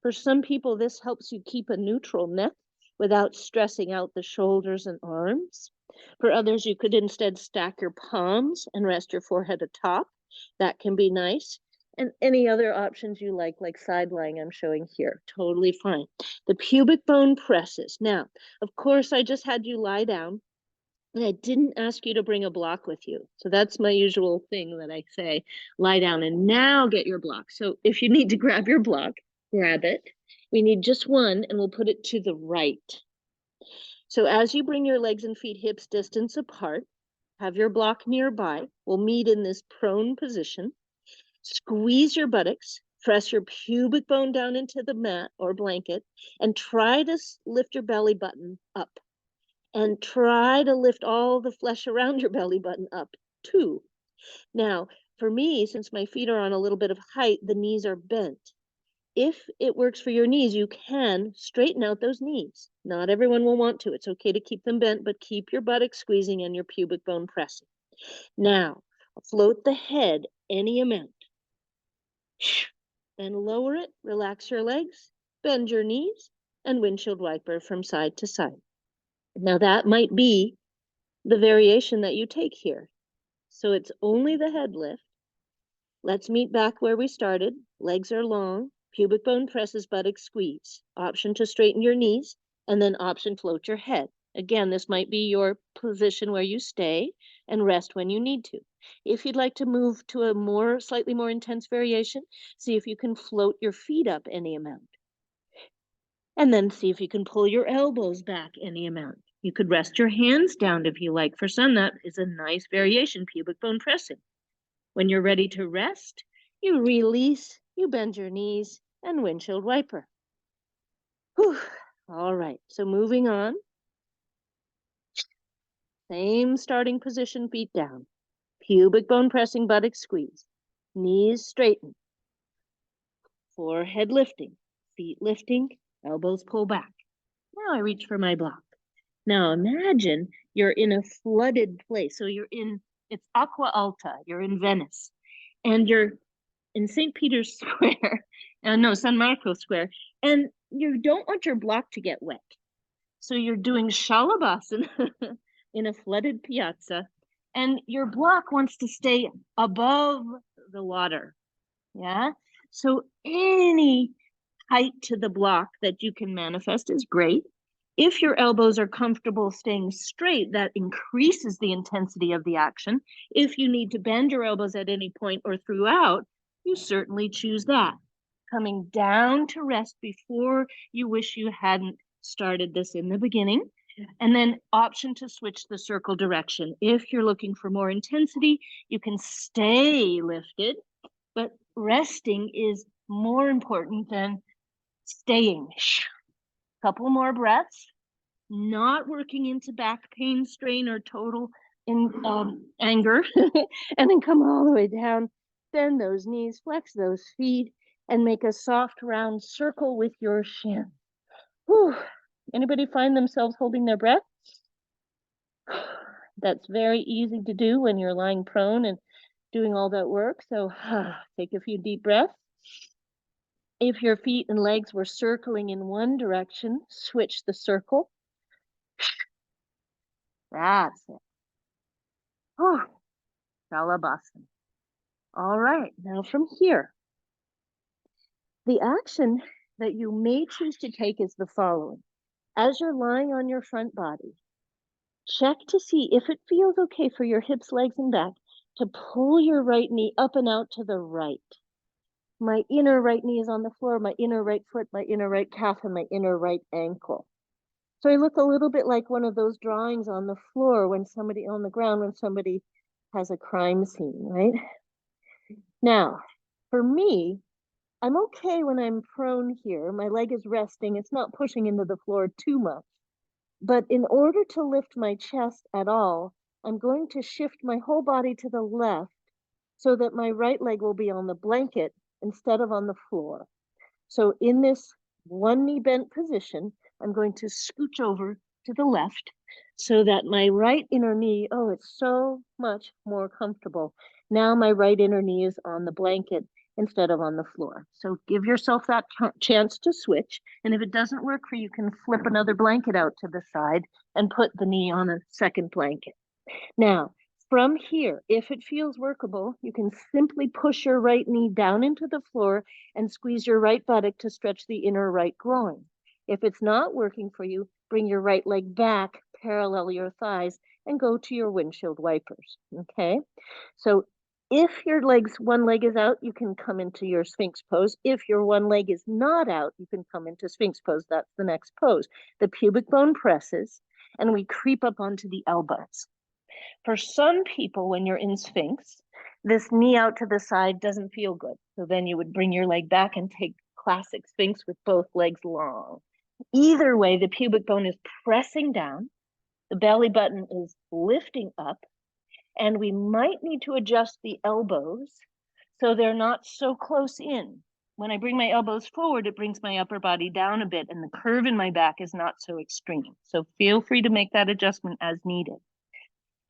S1: For some people, this helps you keep a neutral neck without stressing out the shoulders and arms. For others, you could instead stack your palms and rest your forehead atop. That can be nice. And any other options you like side lying I'm showing here, totally fine. The pubic bone presses. Now, of course, I just had you lie down. And I didn't ask you to bring a block with you. So that's my usual thing that I say, lie down and now get your block. So if you need to grab your block, grab it. We need just one and we'll put it to the right. So as you bring your legs and feet hips distance apart, have your block nearby. We'll meet in this prone position. Squeeze your buttocks, press your pubic bone down into the mat or blanket, and try to lift your belly button up. And try to lift all the flesh around your belly button up too. Now, for me, since my feet are on a little bit of height, the knees are bent. If it works for your knees, you can straighten out those knees. Not everyone will want to. It's okay to keep them bent, but keep your buttocks squeezing and your pubic bone pressing. Now, float the head any amount. Then lower it, relax your legs, bend your knees, and windshield wiper from side to side. Now that might be the variation that you take here. So it's only the head lift. Let's meet back where we started. Legs are long, pubic bone presses, buttocks squeeze. Option to straighten your knees, and then option float your head. Again, this might be your position where you stay and rest when you need to. If you'd like to move to a slightly more intense variation, see if you can float your feet up any amount. And then see if you can pull your elbows back any amount. You could rest your hands down if you like. For some, that is a nice variation, pubic bone pressing. When you're ready to rest, you release, you bend your knees, and windshield wiper. Whew. All right, so moving on. Same starting position, feet down. Pubic bone pressing, buttocks squeeze. Knees straighten. Forehead lifting, feet lifting, elbows pull back. Now I reach for my block. Now imagine you're in a flooded place. So it's Aqua Alta, you're in Venice, and you're in St. Peter's Square, no, San Marco Square, and you don't want your block to get wet. So you're doing Shalabhasana in a flooded piazza, and your block wants to stay above the water. Yeah. So any height to the block that you can manifest is great. If your elbows are comfortable staying straight, that increases the intensity of the action. If you need to bend your elbows at any point or throughout, you certainly choose that. Coming down to rest before you wish you hadn't started this in the beginning. And then option to switch the circle direction. If you're looking for more intensity, you can stay lifted, but resting is more important than staying. Couple more breaths, not working into back pain, strain, or total anger. And then come all the way down, bend those knees, flex those feet, and make a soft round circle with your shin. Whew. Anybody find themselves holding their breath? That's very easy to do when you're lying prone and doing all that work. So take a few deep breaths. If your feet and legs were circling in one direction, switch the circle. That's it. Oh, Shalabhasana. All right, now from here, the action that you may choose to take is the following. As you're lying on your front body, check to see if it feels okay for your hips, legs, and back to pull your right knee up and out to the right. My inner right knee is on the floor, my inner right foot, my inner right calf, and my inner right ankle. So I look a little bit like one of those drawings on the floor when somebody on the ground, when somebody has a crime scene, right? Now, for me, I'm okay when I'm prone here. My leg is resting. It's not pushing into the floor too much. But in order to lift my chest at all, I'm going to shift my whole body to the left so that my right leg will be on the blanket instead of on the floor. So in this one knee bent position, I'm going to scooch over to the left so that my right inner knee, oh, it's so much more comfortable. Now my right inner knee is on the blanket instead of on the floor. So give yourself that chance to switch. And if it doesn't work for you, you can flip another blanket out to the side and put the knee on a second blanket. Now, from here, if it feels workable, you can simply push your right knee down into the floor and squeeze your right buttock to stretch the inner right groin. If it's not working for you, bring your right leg back parallel your thighs and go to your windshield wipers. Okay. So if your one leg is out, you can come into your Sphinx pose. If your one leg is not out, you can come into Sphinx pose. That's the next pose. The pubic bone presses and we creep up onto the elbows. For some people, when you're in Sphinx, this knee out to the side doesn't feel good. So then you would bring your leg back and take classic Sphinx with both legs long. Either way, the pubic bone is pressing down, the belly button is lifting up, and we might need to adjust the elbows so they're not so close in. When I bring my elbows forward, it brings my upper body down a bit, and the curve in my back is not so extreme. So feel free to make that adjustment as needed.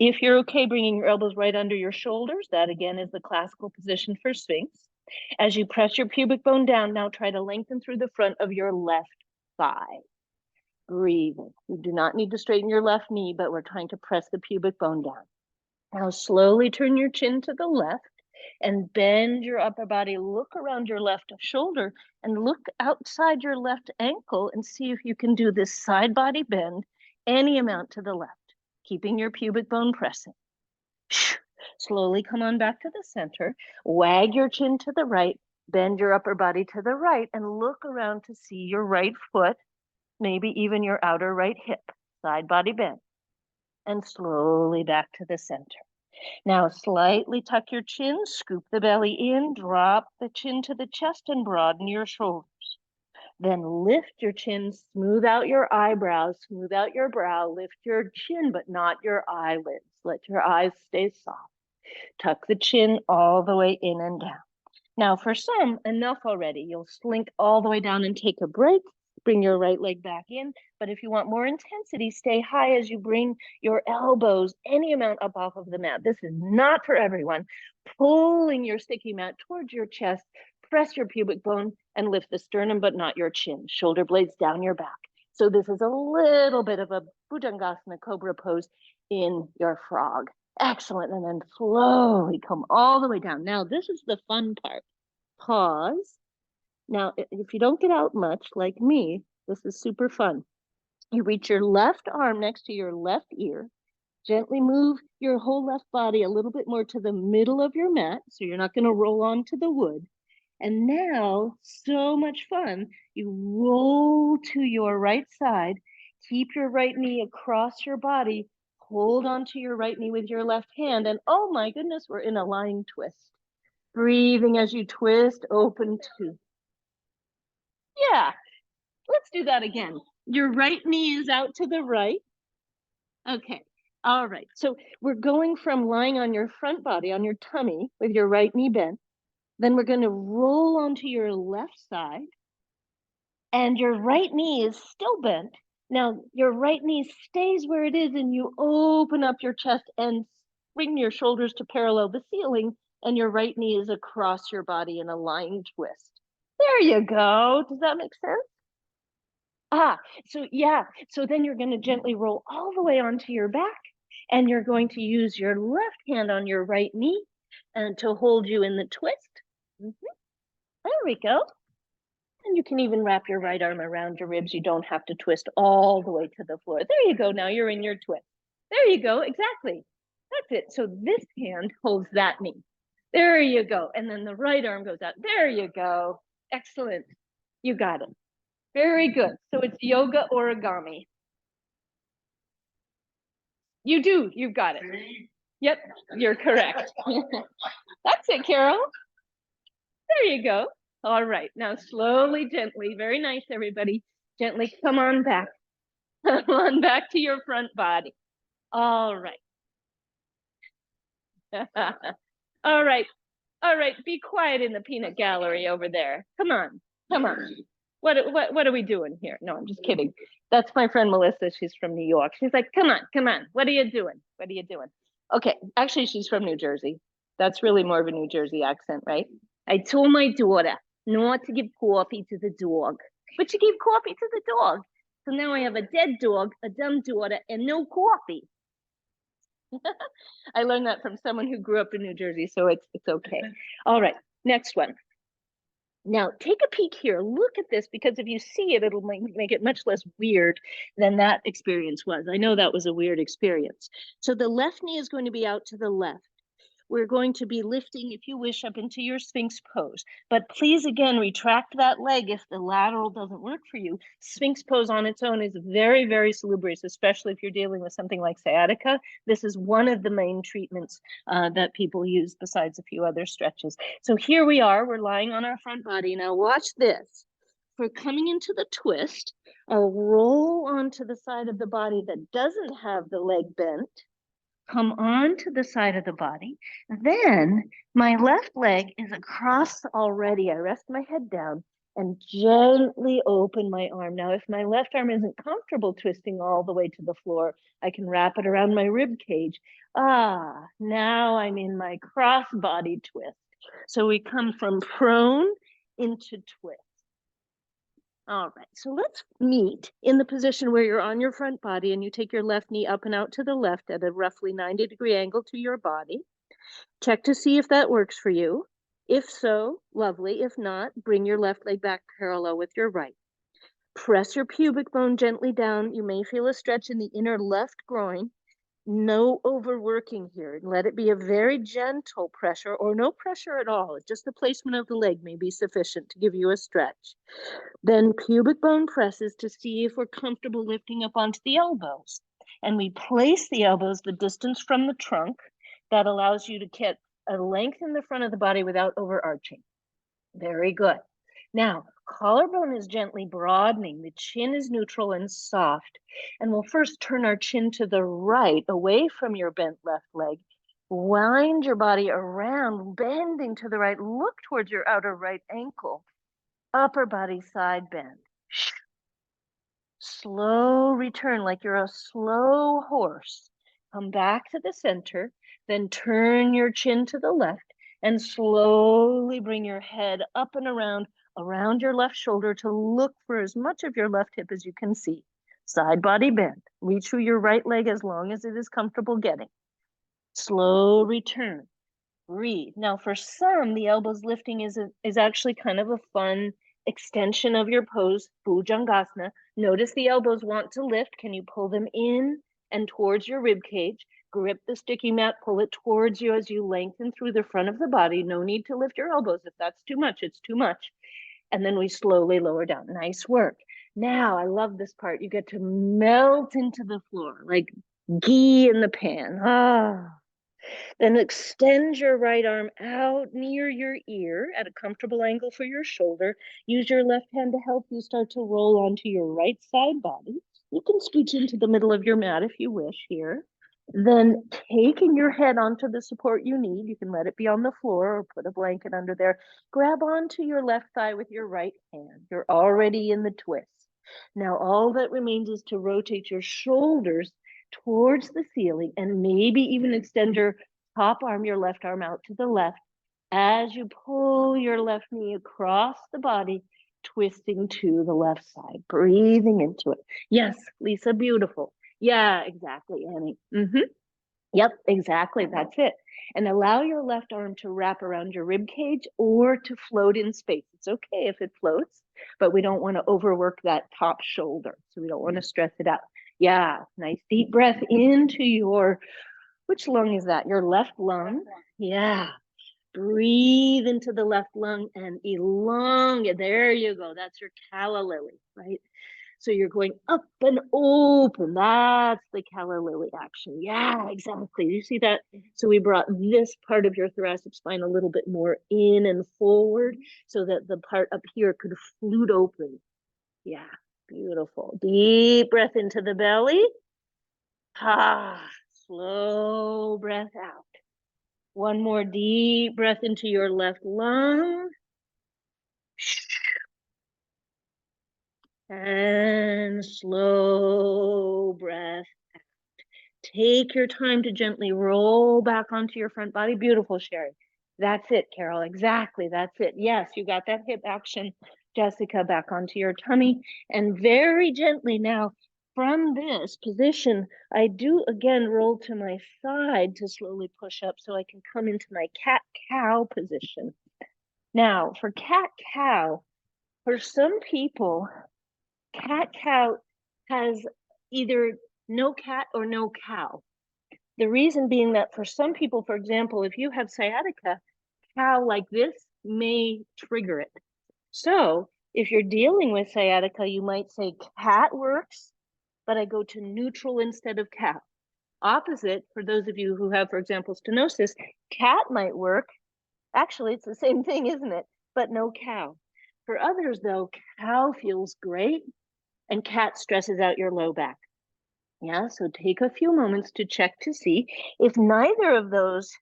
S1: If you're okay bringing your elbows right under your shoulders, that again is the classical position for Sphinx. As you press your pubic bone down, now try to lengthen through the front of your left thigh. Breathing. You do not need to straighten your left knee, but we're trying to press the pubic bone down. Now slowly turn your chin to the left and bend your upper body. Look around your left shoulder and look outside your left ankle and see if you can do this side body bend any amount to the left, keeping your pubic bone pressing. Slowly come on back to the center, wag your chin to the right, bend your upper body to the right, and look around to see your right foot, maybe even your outer right hip, side body bend, and slowly back to the center. Now slightly tuck your chin, scoop the belly in, drop the chin to the chest, and broaden your shoulders. Then lift your chin, smooth out your eyebrows, smooth out your brow, lift your chin, but not your eyelids. Let your eyes stay soft. Tuck the chin all the way in and down. Now for some, enough already. You'll slink all the way down and take a break. Bring your right leg back in. But if you want more intensity, stay high as you bring your elbows any amount up off of the mat. This is not for everyone. Pulling your sticky mat towards your chest, press your pubic bone and lift the sternum, but not your chin. Shoulder blades down your back. So this is a little bit of a Bhujangasana cobra pose in your frog. Excellent. And then slowly come all the way down. Now, this is the fun part. Pause. Now, if you don't get out much like me, this is super fun. You reach your left arm next to your left ear, gently move your whole left body a little bit more to the middle of your mat, so you're not going to roll onto the wood. And now, so much fun, you roll to your right side, keep your right knee across your body, hold onto your right knee with your left hand, and oh my goodness, we're in a lying twist. Breathing as you twist, open to. Yeah, let's do that again. Your right knee is out to the right. Okay, all right. So we're going from lying on your front body, on your tummy, with your right knee bent. Then we're going to roll onto your left side. And your right knee is still bent. Now, your right knee stays where it is, and you open up your chest and bring your shoulders to parallel the ceiling, and your right knee is across your body in a lying twist. There you go. Does that make sense? So yeah, so then you're going to gently roll all the way onto your back, and you're going to use your left hand on your right knee and to hold you in the twist. There we go. And you can even wrap your right arm around your ribs. You don't have to twist all the way to the floor. There you go. Now you're in your twist. There you go. Exactly. That's it. So this hand holds that knee. There you go. And then the right arm goes out. There you go. Excellent. You got it. Very good. So it's yoga origami. You do. You've got it. Yep. You're correct. That's it, Carol. There you go. All right. Now slowly, gently, very nice, everybody. Gently come on back. Come on back to your front body. All right. All right. All right. Be quiet in the peanut gallery over there. Come on. Come on. What are we doing here? No, I'm just kidding. That's my friend Melissa. She's from New York. She's like, come on, come on. What are you doing? What are you doing? Okay. Actually, she's from New Jersey. That's really more of a New Jersey accent, right? I told my daughter not to give coffee to the dog, but she gave coffee to the dog. So now I have a dead dog, a dumb daughter, and no coffee. I learned that from someone who grew up in New Jersey, so it's okay. All right, next one. Now, take a peek here. Look at this, because if you see it, it'll make it much less weird than that experience was. I know that was a weird experience. So the left knee is going to be out to the left. We're going to be lifting, if you wish, up into your Sphinx pose. But please, again, retract that leg if the lateral doesn't work for you. Sphinx pose on its own is very, very salubrious, especially if you're dealing with something like sciatica. This is one of the main treatments that people use besides a few other stretches. So here we are, we're lying on our front body. Now watch this. For coming into the twist, I'll roll onto the side of the body that doesn't have the leg bent, come onto the side of the body. Then my left leg is across already. I rest my head down and gently open my arm. Now, if my left arm isn't comfortable twisting all the way to the floor, I can wrap it around my rib cage. Now I'm in my cross body twist. So we come from prone into twist. All right, so let's meet in the position where you're on your front body and you take your left knee up and out to the left at a roughly 90-degree angle to your body. Check to see if that works for you. If so, lovely. If not, bring your left leg back parallel with your right. Press your pubic bone gently down. You may feel a stretch in the inner left groin. No overworking here. Let it be a very gentle pressure or no pressure at all. Just the placement of the leg may be sufficient to give you a stretch. Then pubic bone presses to see if we're comfortable lifting up onto the elbows. And we place the elbows the distance from the trunk. That allows you to get a length in the front of the body without overarching. Very good. Now, collarbone is gently broadening. The chin is neutral and soft. And we'll first turn our chin to the right, away from your bent left leg. Wind your body around, bending to the right. Look towards your outer right ankle. Upper body side bend. Slow return, like you're a slow horse. Come back to the center, then turn your chin to the left and slowly bring your head up and around your left shoulder to look for as much of your left hip as you can see. Side body bend. Reach through your right leg as long as it is comfortable getting. Slow return. Breathe. Now, for some, the elbows lifting is actually kind of a fun extension of your pose, Bhujangasana. Notice the elbows want to lift. Can you pull them in and towards your rib cage? Grip the sticky mat, pull it towards you as you lengthen through the front of the body. No need to lift your elbows. If that's too much, it's too much. And then we slowly lower down. Nice work. Now, I love this part. You get to melt into the floor like ghee in the pan. Then extend your right arm out near your ear at a comfortable angle for your shoulder. Use your left hand to help you start to roll onto your right side body. You can scooch into the middle of your mat if you wish here. Then taking your head onto the support you need, you can let it be on the floor or put a blanket under there. Grab onto your left thigh with your right hand. You're already in the twist. Now all that remains is to rotate your shoulders towards the ceiling and maybe even extend your top arm, your left arm out to the left as you pull your left knee across the body, twisting to the left side, breathing into it. Yes, Lisa, beautiful. Yeah, exactly, Annie. Yep, exactly. That's it. And allow your left arm to wrap around your rib cage or to float in space. It's okay if it floats, but we don't want to overwork that top shoulder. So we don't want to stress it out. Yeah, nice deep breath into your, which lung is that? Your left lung. Yeah. Breathe into the left lung and elongate. There you go. That's your calla lily, right? So you're going up and open. That's the calla lily action. Yeah, exactly. You see that? So we brought this part of your thoracic spine a little bit more in and forward so that the part up here could flute open. Yeah, beautiful. Deep breath into the belly. Slow breath out. One more deep breath into your left lung. And slow breath out. Take your time to gently roll back onto your front body. Beautiful, Sherry. That's it, Carol. Exactly. That's it. Yes, you got that hip action. Jessica, back onto your tummy. And very gently now, from this position, I do again roll to my side to slowly push up so I can come into my cat-cow position. Now, for cat-cow, for some people, cat-cow has either no cat or no cow. The reason being that for some people, for example, if you have sciatica, cow like this may trigger it. So if you're dealing with sciatica, you might say cat works, but I go to neutral instead of cow. Opposite, for those of you who have, for example, stenosis, cat might work. Actually, it's the same thing, isn't it? But no cow. For others, though, cow feels great and cat stresses out your low back. Yeah, so take a few moments to check to see if neither of those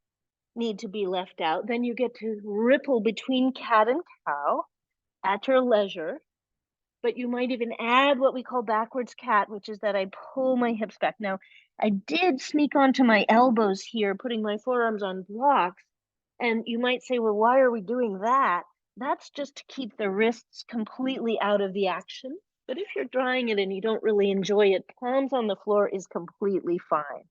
S1: need to be left out. Then you get to ripple between cat and cow at your leisure. But you might even add what we call backwards cat, which is that I pull my hips back. Now, I did sneak onto my elbows here, putting my forearms on blocks. And you might say, well, why are we doing that? That's just to keep the wrists completely out of the action. But if you're drawing it and you don't really enjoy it, palms on the floor is completely fine.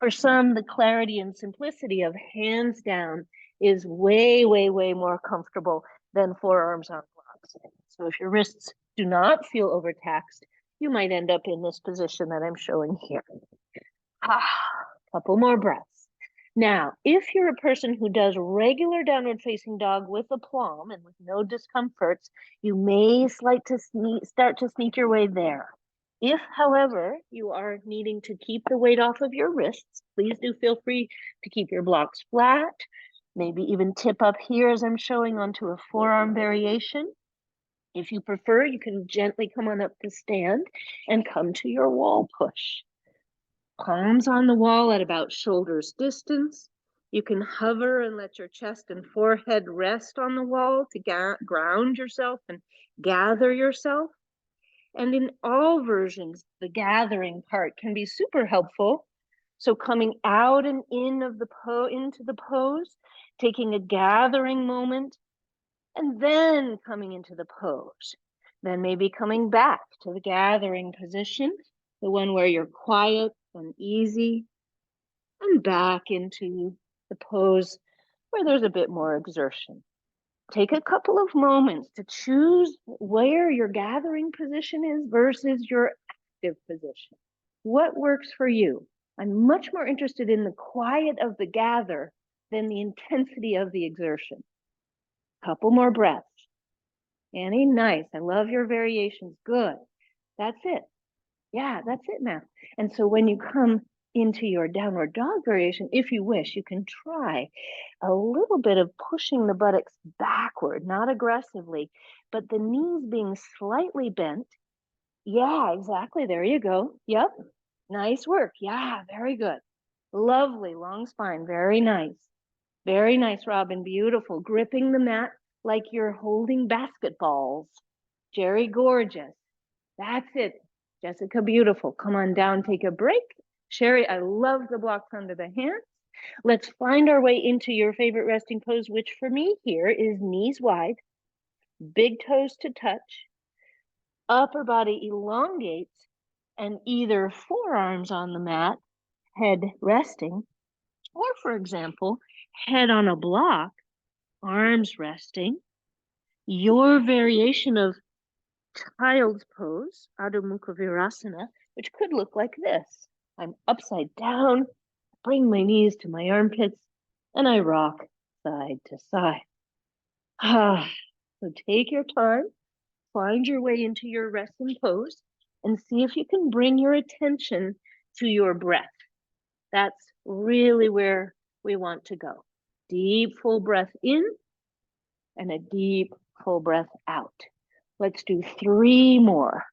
S1: For some, the clarity and simplicity of hands down is way, way, way more comfortable than forearms on blocks. So if your wrists do not feel overtaxed, you might end up in this position that I'm showing here. Couple more breaths. Now, if you're a person who does regular downward facing dog with aplomb and with no discomforts, you may start to sneak your way there. If, however, you are needing to keep the weight off of your wrists, please do feel free to keep your blocks flat, maybe even tip up here as I'm showing onto a forearm variation. If you prefer, you can gently come on up to stand and come to your wall push. Palms on the wall at about shoulders distance. You can hover and let your chest and forehead rest on the wall to ground yourself and gather yourself. And in all versions, the gathering part can be super helpful. So coming out and in of into the pose, taking a gathering moment, and then coming into the pose. Then maybe coming back to the gathering position, the one where you're quiet and easy, and back into the pose where there's a bit more exertion. Take a couple of moments to choose where your gathering position is versus your active position. What works for you? I'm much more interested in the quiet of the gather than the intensity of the exertion. Couple more breaths. Annie, nice. I love your variations. Good. That's it. Yeah, that's it now. And so when you come into your downward dog variation, if you wish, you can try a little bit of pushing the buttocks backward, not aggressively, but the knees being slightly bent. Yeah, exactly. There you go. Yep. Nice work. Yeah, very good. Lovely. Long spine. Very nice. Very nice, Robin. Beautiful. Gripping the mat like you're holding basketballs. Jerry, gorgeous. That's it. Jessica, beautiful. Come on down, take a break. Sherry, I love the blocks under the hands. Let's find our way into your favorite resting pose, which for me here is knees wide, big toes to touch, upper body elongates, and either forearms on the mat, head resting, or for example, head on a block, arms resting. Your variation of child's pose, Adho Mukha Virasana, which could look like this. I'm upside down, bring my knees to my armpits, and I rock side to side. So take your time, find your way into your resting pose, and see if you can bring your attention to your breath. That's really where we want to go. Deep, full breath in, and a deep, full breath out. Let's do 3 more.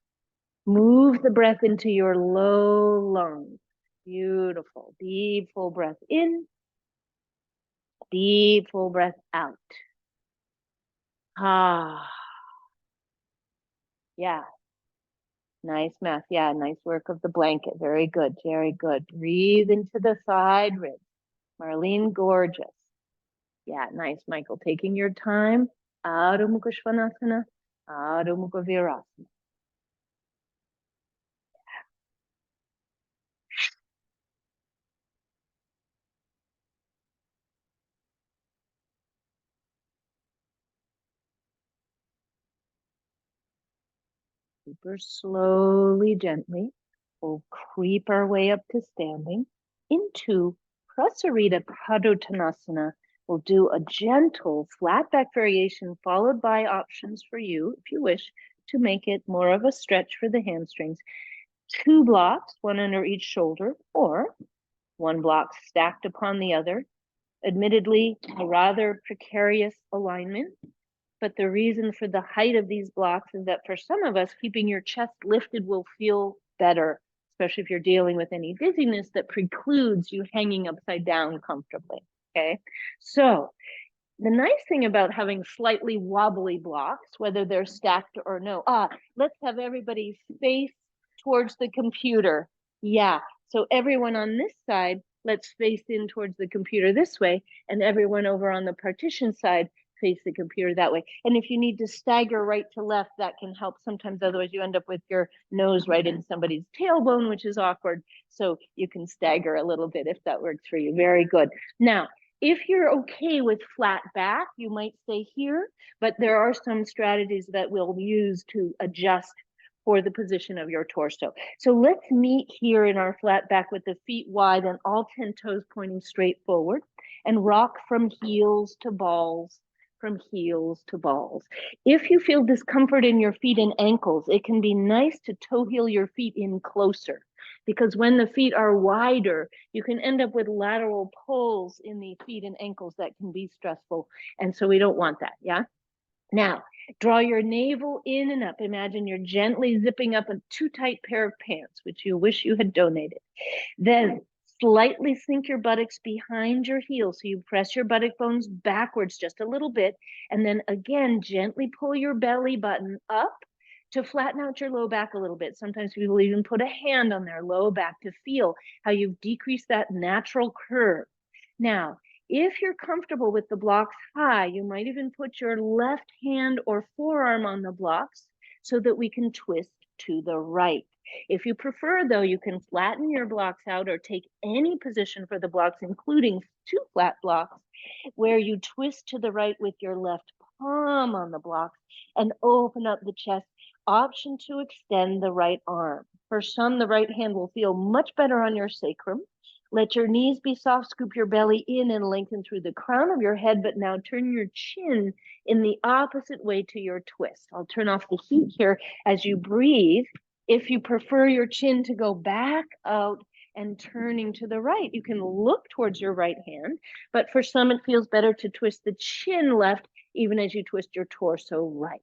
S1: Move the breath into your low lungs. Beautiful. Deep, full breath in. Deep, full breath out. Yeah. Nice math. Yeah, nice work of the blanket. Very good. Very good. Breathe into the side ribs. Marlene, gorgeous. Yeah, nice, Michael. Taking your time. Adho Mukha Svanasana. Adho Mukha Virasana. Super slowly, gently, we'll creep our way up to standing into Prasarita Padottanasana. We'll do a gentle flat back variation followed by options for you, if you wish, to make it more of a stretch for the hamstrings. 2 blocks, one under each shoulder, or 1 block stacked upon the other. Admittedly, a rather precarious alignment, but the reason for the height of these blocks is that for some of us, keeping your chest lifted will feel better, especially if you're dealing with any dizziness that precludes you hanging upside down comfortably, okay? So the nice thing about having slightly wobbly blocks, whether they're stacked or no, let's have everybody face towards the computer. Yeah, so everyone on this side, let's face in towards the computer this way, and everyone over on the partition side, face the computer that way. And if you need to stagger right to left, that can help sometimes. Otherwise, you end up with your nose right in somebody's tailbone, which is awkward. So you can stagger a little bit if that works for you. Very good. Now, if you're okay with flat back, you might stay here, but there are some strategies that we'll use to adjust for the position of your torso. So let's meet here in our flat back with the feet wide and all 10 toes pointing straight forward, and rock from heels to balls, from heels to balls. If you feel discomfort in your feet and ankles, it can be nice to toe heel your feet in closer, because when the feet are wider, you can end up with lateral pulls in the feet and ankles that can be stressful. And so we don't want that, yeah? Now, draw your navel in and up. Imagine you're gently zipping up a too tight pair of pants, which you wish you had donated. Then slightly sink your buttocks behind your heels. So you press your buttock bones backwards just a little bit. And then again, gently pull your belly button up to flatten out your low back a little bit. Sometimes people even put a hand on their low back to feel how you've decreased that natural curve. Now, if you're comfortable with the blocks high, you might even put your left hand or forearm on the blocks so that we can twist to the right. If you prefer, though, you can flatten your blocks out or take any position for the blocks, including 2 flat blocks, where you twist to the right with your left palm on the blocks and open up the chest. Option to extend the right arm. For some, the right hand will feel much better on your sacrum. Let your knees be soft, scoop your belly in and lengthen through the crown of your head, but now turn your chin in the opposite way to your twist. I'll turn off the heat here as you breathe. If you prefer your chin to go back out and turning to the right, you can look towards your right hand, but for some, it feels better to twist the chin left even as you twist your torso right.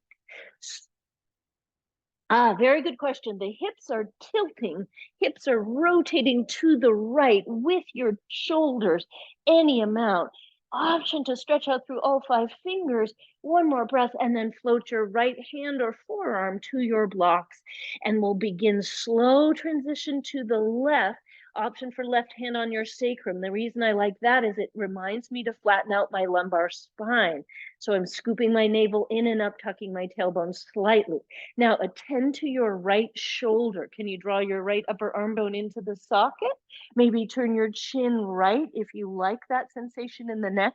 S1: Very good question. The hips are tilting. Hips are rotating to the right with your shoulders, any amount. Option to stretch out through all 5 fingers. One more breath, and then float your right hand or forearm to your blocks. And we'll begin slow transition to the left. Option for left hand on your sacrum. The reason I like that is it reminds me to flatten out my lumbar spine. So I'm scooping my navel in and up, tucking my tailbone slightly. Now attend to your right shoulder. Can you draw your right upper arm bone into the socket? Maybe turn your chin right if you like that sensation in the neck.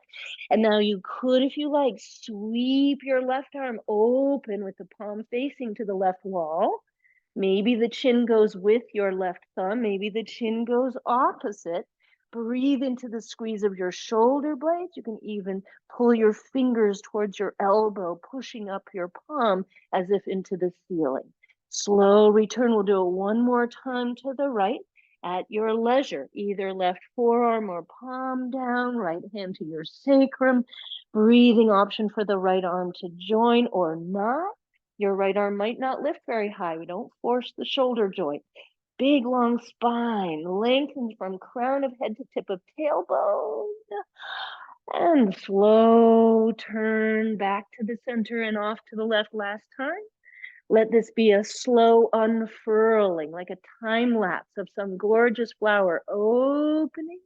S1: And now you could, if you like, sweep your left arm open with the palm facing to the left wall. Maybe the chin goes with your left thumb. Maybe the chin goes opposite. Breathe into the squeeze of your shoulder blades. You can even pull your fingers towards your elbow, pushing up your palm as if into the ceiling. Slow return. We'll do it one more time to the right at your leisure. Either left forearm or palm down, right hand to your sacrum. Breathing option for the right arm to join or not. Your right arm might not lift very high. We don't force the shoulder joint. Big, long spine, lengthened from crown of head to tip of tailbone. And slow turn back to the center and off to the left last time. Let this be a slow unfurling, like a time lapse of some gorgeous flower opening,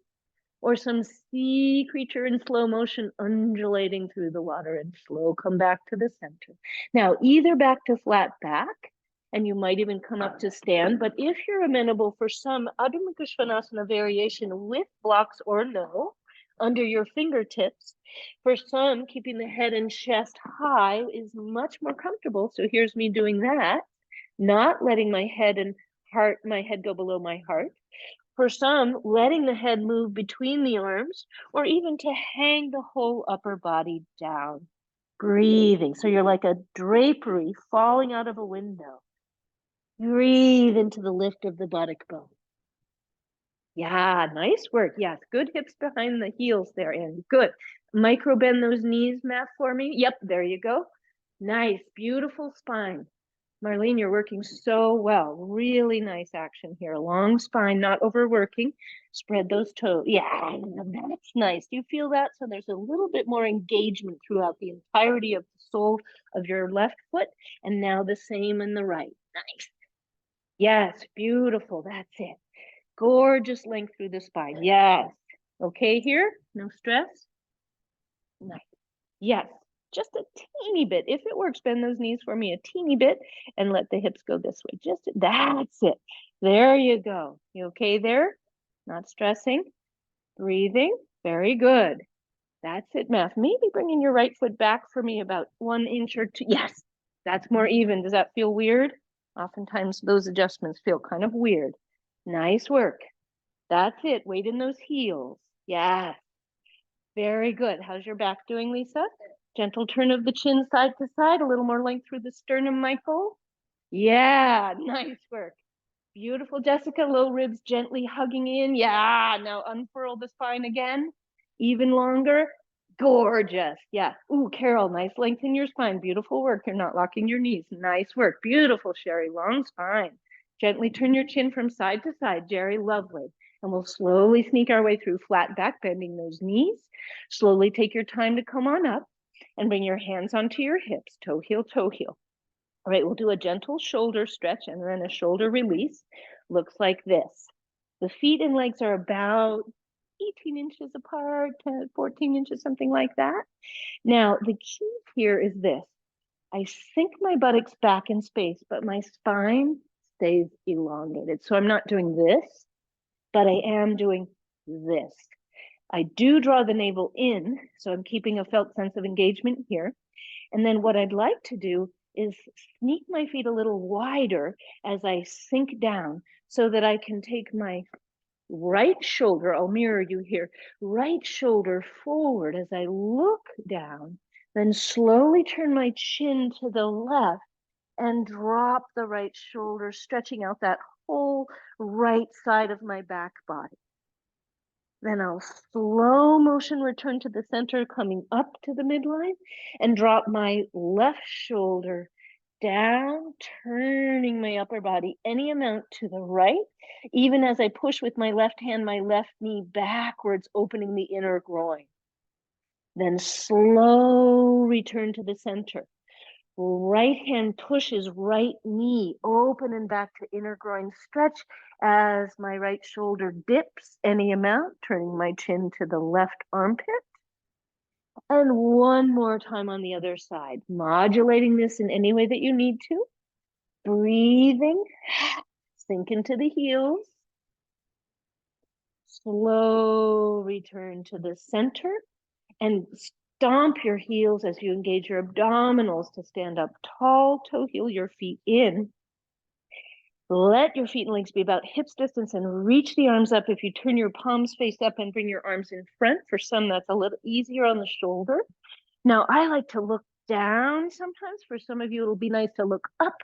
S1: or some sea creature in slow motion undulating through the water, and slow come back to the center. Now, either back to flat back, and you might even come up to stand, but if you're amenable for some Adho Mukha Svanasana variation with blocks or no, under your fingertips, for some, keeping the head and chest high is much more comfortable. So here's me doing that. not letting my head and my head go below my heart. For some, letting the head move between the arms, or even to hang the whole upper body down. Breathing. So you're like a drapery falling out of a window. Breathe into the lift of the buttock bone. Yeah, nice work. Yes, good hips behind the heels there, Andy. Good. Micro bend those knees, Matt, for me. Yep, there you go. Nice, beautiful spine. Marlene, you're working so well. Really nice action here. Long spine, not overworking. Spread those toes. Yeah, that's nice. Do you feel that? So there's a little bit more engagement throughout the entirety of the sole of your left foot. And now the same in the right. Nice. Yes, beautiful. That's it. Gorgeous length through the spine. Yes. Okay here? No stress? Nice. Yes. Just a teeny bit. If it works, bend those knees for me a teeny bit and let the hips go this way. Just that's it. There you go. You okay there? Not stressing. Breathing. Very good. That's it, Math. Maybe bringing your right foot back for me about 1 inch or 2. Yes, that's more even. Does that feel weird? Oftentimes those adjustments feel kind of weird. Nice work. That's it. Weight in those heels. Yes. Very good. How's your back doing, Lisa? Gentle turn of the chin side to side, a little more length through the sternum, Michael. Yeah, nice work. Beautiful, Jessica. Low ribs gently hugging in. Yeah, now unfurl the spine again. Even longer. Gorgeous. Yeah. Ooh, Carol, nice length in your spine. Beautiful work. You're not locking your knees. Nice work. Beautiful, Sherry. Long spine. Gently turn your chin from side to side. Jerry, lovely. And we'll slowly sneak our way through flat back, bending those knees. Slowly take your time to come on up and bring your hands onto your hips, toe heel, toe heel. All right, we'll do a gentle shoulder stretch and then a shoulder release. Looks like this. The feet and legs are about 18 inches apart, 14 inches, something like that. Now, the key here is this. I sink my buttocks back in space, but my spine stays elongated. So I'm not doing this, but I am doing this. I do draw the navel in, so I'm keeping a felt sense of engagement here. And then what I'd like to do is sneak my feet a little wider as I sink down so that I can take my right shoulder, I'll mirror you here, right shoulder forward as I look down, then slowly turn my chin to the left and drop the right shoulder, stretching out that whole right side of my back body. Then I'll slow motion return to the center, coming up to the midline, and drop my left shoulder down, turning my upper body any amount to the right, even as I push with my left hand, my left knee backwards, opening the inner groin. Then slow return to the center. Right hand pushes right knee open and back to inner groin stretch as my right shoulder dips any amount, turning my chin to the left armpit. And one more time on the other side, modulating this in any way that you need to. Breathing, sink into the heels. Slow return to the center and stomp your heels as you engage your abdominals to stand up tall, toe heel your feet in. Let your feet and legs be about hips distance and reach the arms up. If you turn your palms face up and bring your arms in front, for some that's a little easier on the shoulder. Now I like to look down sometimes. For some of you, it'll be nice to look up.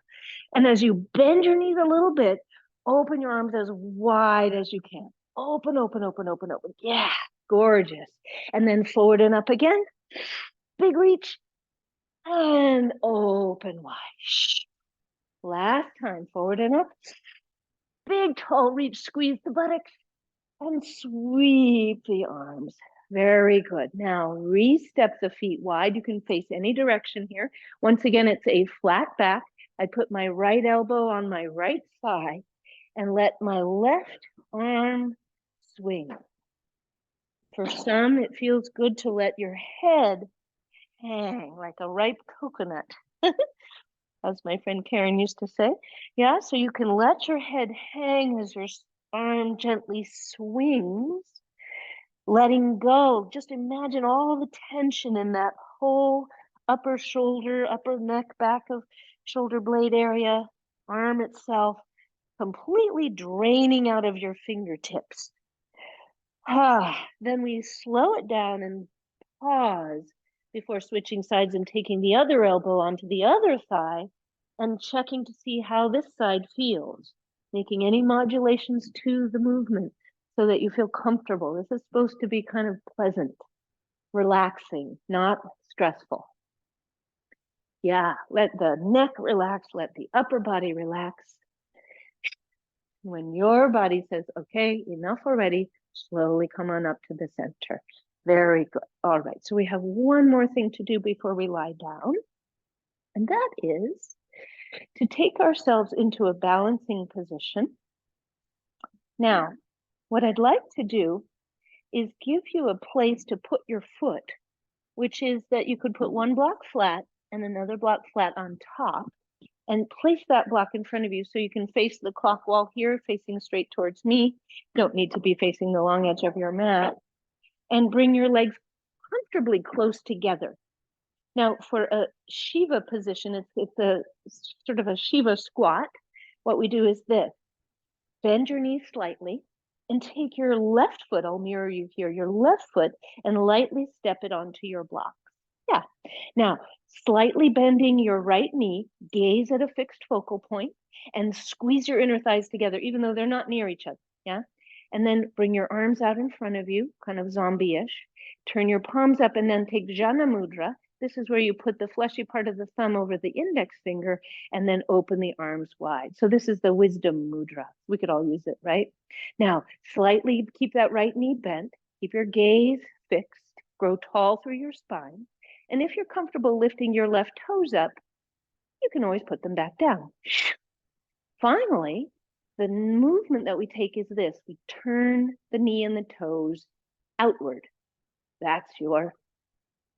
S1: And as you bend your knees a little bit, open your arms as wide as you can. Open, open, open, open, open. Yeah, gorgeous. And then forward and up again. Big reach and open wide. Last time, forward and up. Big tall reach, squeeze the buttocks and sweep the arms. Very good. Now re-step the feet wide. You can face any direction here. Once again, it's a flat back. I put my right elbow on my right thigh and let my left arm swing. For some, it feels good to let your head hang like a ripe coconut, as my friend Karen used to say. Yeah, so you can let your head hang as your arm gently swings, letting go. Just imagine all the tension in that whole upper shoulder, upper neck, back of shoulder blade area. arm itself completely draining out of your fingertips. Then we slow it down and pause before switching sides and taking the other elbow onto the other thigh and checking to see how this side feels, making any modulations to the movement so that you feel comfortable. This is supposed to be kind of pleasant, relaxing, not stressful. Yeah, let the neck relax, let the upper body relax. When your body says, okay, enough already, slowly come on up to the center. Very good. All right, so we have one more thing to do before we lie down, and that is to take ourselves into a balancing position. Now, what I'd like to do is give you a place to put your foot, which is that you could put one block flat and another block flat on top, and place that block in front of you so you can face the clock wall here, facing straight towards me. Don't need to be facing the long edge of your mat. And bring your legs comfortably close together. Now, for a Shiva position, it's a sort of a Shiva squat. What we do is this. Bend your knees slightly and take your left foot, I'll mirror you here, your left foot, and lightly step it onto your blocks. Yeah. Now, slightly bending your right knee, gaze at a fixed focal point, and squeeze your inner thighs together, even though they're not near each other. Yeah. And then bring your arms out in front of you, kind of zombie-ish. Turn your palms up and then take Jana Mudra. This is where you put the fleshy part of the thumb over the index finger and then open the arms wide. So this is the wisdom mudra. We could all use it, right? Now, slightly keep that right knee bent. Keep your gaze fixed. Grow tall through your spine. And if you're comfortable lifting your left toes up, you can always put them back down. Finally, the movement that we take is this. We turn the knee and the toes outward. That's your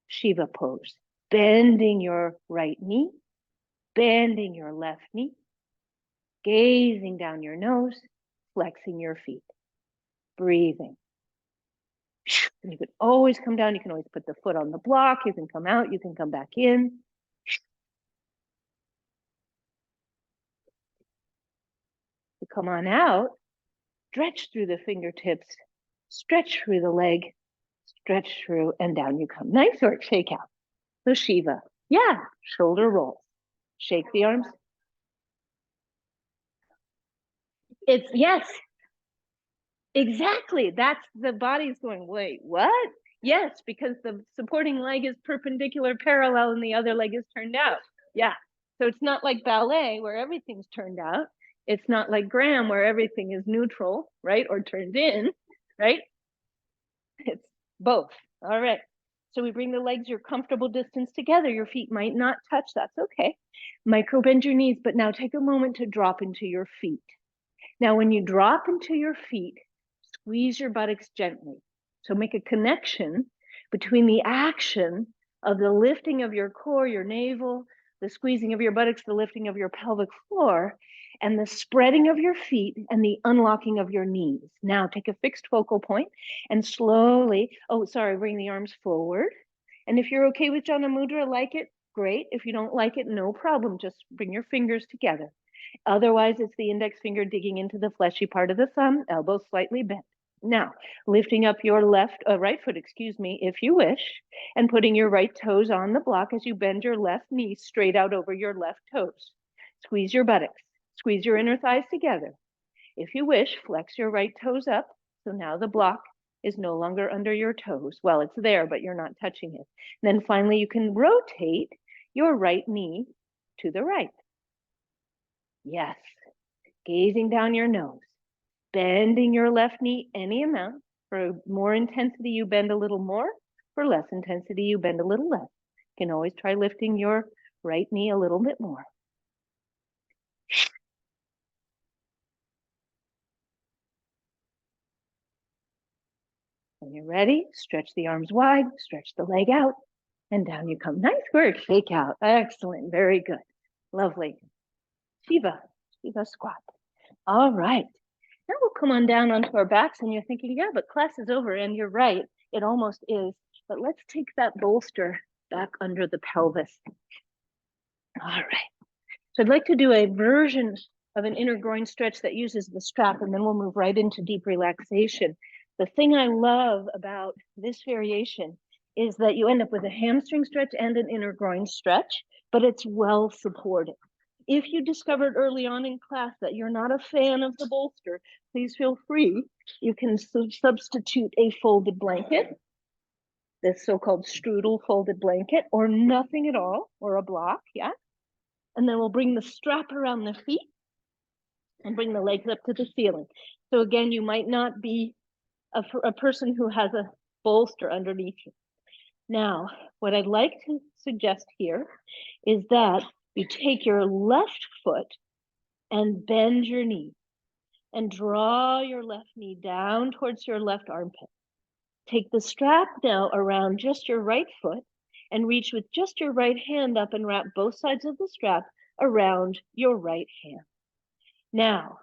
S1: Shiva pose. Bending your right knee, bending your left knee, gazing down your nose, flexing your feet, breathing. And you can always come down. You can always put the foot on the block. You can come out. You can come back in. To come on out, stretch through the fingertips, stretch through the leg, stretch through, and down you come. Nice work. Shake out. So Shiva. Yeah. Shoulder rolls. Shake the arms. It's yes. Exactly. That's the body's going, wait, what? Yes, because the supporting leg is perpendicular parallel and the other leg is turned out. Yeah. So it's not like ballet where everything's turned out. It's not like Graham where everything is neutral, right? Or turned in, right? It's both. All right. So we bring the legs your comfortable distance together. Your feet might not touch. That's okay. Micro bend your knees, but now take a moment to drop into your feet. Now, when you drop into your feet, squeeze your buttocks gently. So make a connection between the action of the lifting of your core, your navel, the squeezing of your buttocks, the lifting of your pelvic floor, and the spreading of your feet and the unlocking of your knees. Now take a fixed focal point and slowly, bring the arms forward. And if you're okay with Jana Mudra, like it, great. If you don't like it, no problem. Just bring your fingers together. Otherwise, it's the index finger digging into the fleshy part of the thumb, elbow slightly bent. Now, lifting up your right foot, if you wish, and putting your right toes on the block as you bend your left knee straight out over your left toes. Squeeze your buttocks. Squeeze your inner thighs together. If you wish, flex your right toes up. So now the block is no longer under your toes. Well, it's there, but you're not touching it. And then finally, you can rotate your right knee to the right. Yes. Gazing down your nose. Bending your left knee any amount. For more intensity, you bend a little more. For less intensity, you bend a little less. You can always try lifting your right knee a little bit more. When you're ready, stretch the arms wide, stretch the leg out, and down you come. Nice work. Shake out. Excellent. Very good. Lovely. Shiva squat. All right. Now we'll come on down onto our backs, and you're thinking, yeah, but class is over, and you're right. It almost is. But let's take that bolster back under the pelvis. All right. So I'd like to do a version of an inner groin stretch that uses the strap, and then we'll move right into deep relaxation. The thing I love about this variation is that you end up with a hamstring stretch and an inner groin stretch, but it's well supported. If you discovered early on in class that you're not a fan of the bolster, please feel free. You can substitute a folded blanket, this so-called strudel folded blanket, or nothing at all, or a block, yeah? And then we'll bring the strap around the feet and bring the legs up to the ceiling. So again, you might not be a person who has a bolster underneath you. Now, what I'd like to suggest here is that you take your left foot and bend your knee and draw your left knee down towards your left armpit. Take the strap now around just your right foot and reach with just your right hand up and wrap both sides of the strap around your right hand. Now,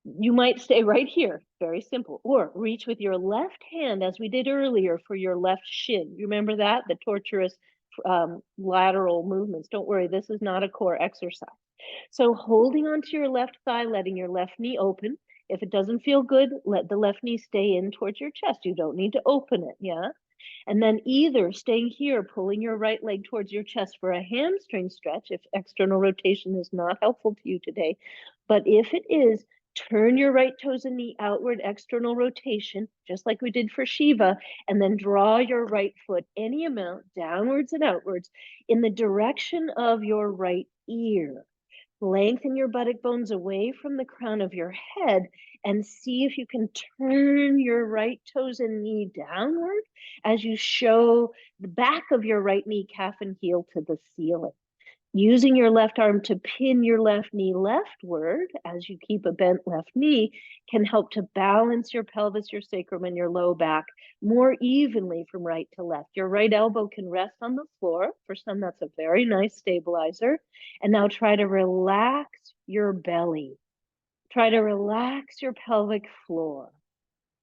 S1: you might stay right here, very simple, or reach with your left hand as we did earlier for your left shin. You remember that? The torturous lateral movements. Don't worry, this is not a core exercise. So holding onto your left thigh, letting your left knee open. If it doesn't feel good, let the left knee stay in towards your chest. You don't need to open it, yeah? And then either staying here, pulling your right leg towards your chest for a hamstring stretch, if external rotation is not helpful to you today. But if it is, turn your right toes and knee outward, external rotation, just like we did for Shiva, and then draw your right foot any amount downwards and outwards in the direction of your right ear. Lengthen your buttock bones away from the crown of your head and see if you can turn your right toes and knee downward as you show the back of your right knee, calf, and heel to the ceiling. Using your left arm to pin your left knee leftward as you keep a bent left knee can help to balance your pelvis, your sacrum, and your low back more evenly from right to left. Your right elbow can rest on the floor. For some, that's a very nice stabilizer. And now try to relax your belly. Try to relax your pelvic floor.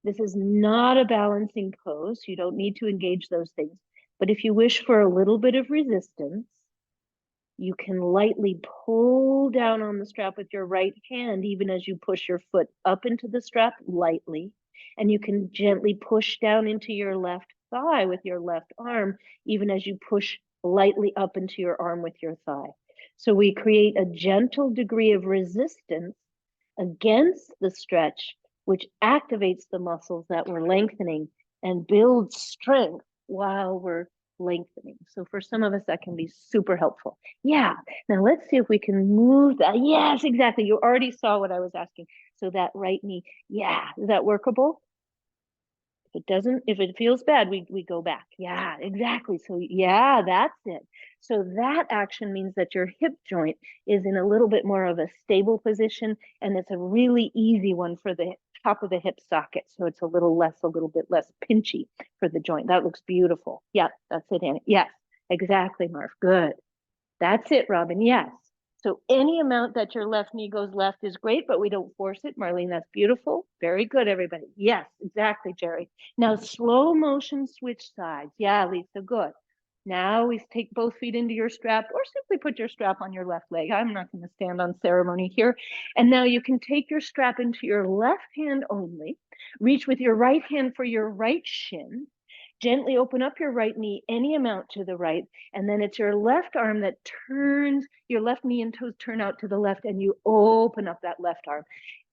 S1: This is not a balancing pose. You don't need to engage those things. But if you wish for a little bit of resistance, you can lightly pull down on the strap with your right hand, even as you push your foot up into the strap lightly. And you can gently push down into your left thigh with your left arm, even as you push lightly up into your arm with your thigh. So we create a gentle degree of resistance against the stretch, which activates the muscles that we're lengthening and builds strength while we're lengthening. So for some of us, that can be super helpful. Yeah. Now let's see if we can move that. Yes, exactly. You already saw what I was asking. So that right knee. Yeah. Is that workable? If it doesn't, if it feels bad, we go back. Yeah, exactly. So yeah, that's it. So that action means that your hip joint is in a little bit more of a stable position, and it's a really easy one for the top of the hip socket. So it's a little bit less pinchy for the joint. That looks beautiful. Yeah, that's it, Annie. Yes, exactly, Marv. Good. That's it, Robin. Yes. So any amount that your left knee goes left is great, but we don't force it. Marlene, that's beautiful. Very good, everybody. Yes, exactly, Jerry. Now, slow motion switch sides. Yeah, Lisa, good. Now we take both feet into your strap, or simply put your strap on your left leg. I'm not going to stand on ceremony here. And now you can take your strap into your left hand only. Reach with your right hand for your right shin. Gently open up your right knee any amount to the right, and then it's your left arm that turns, your left knee and toes turn out to the left, and you open up that left arm,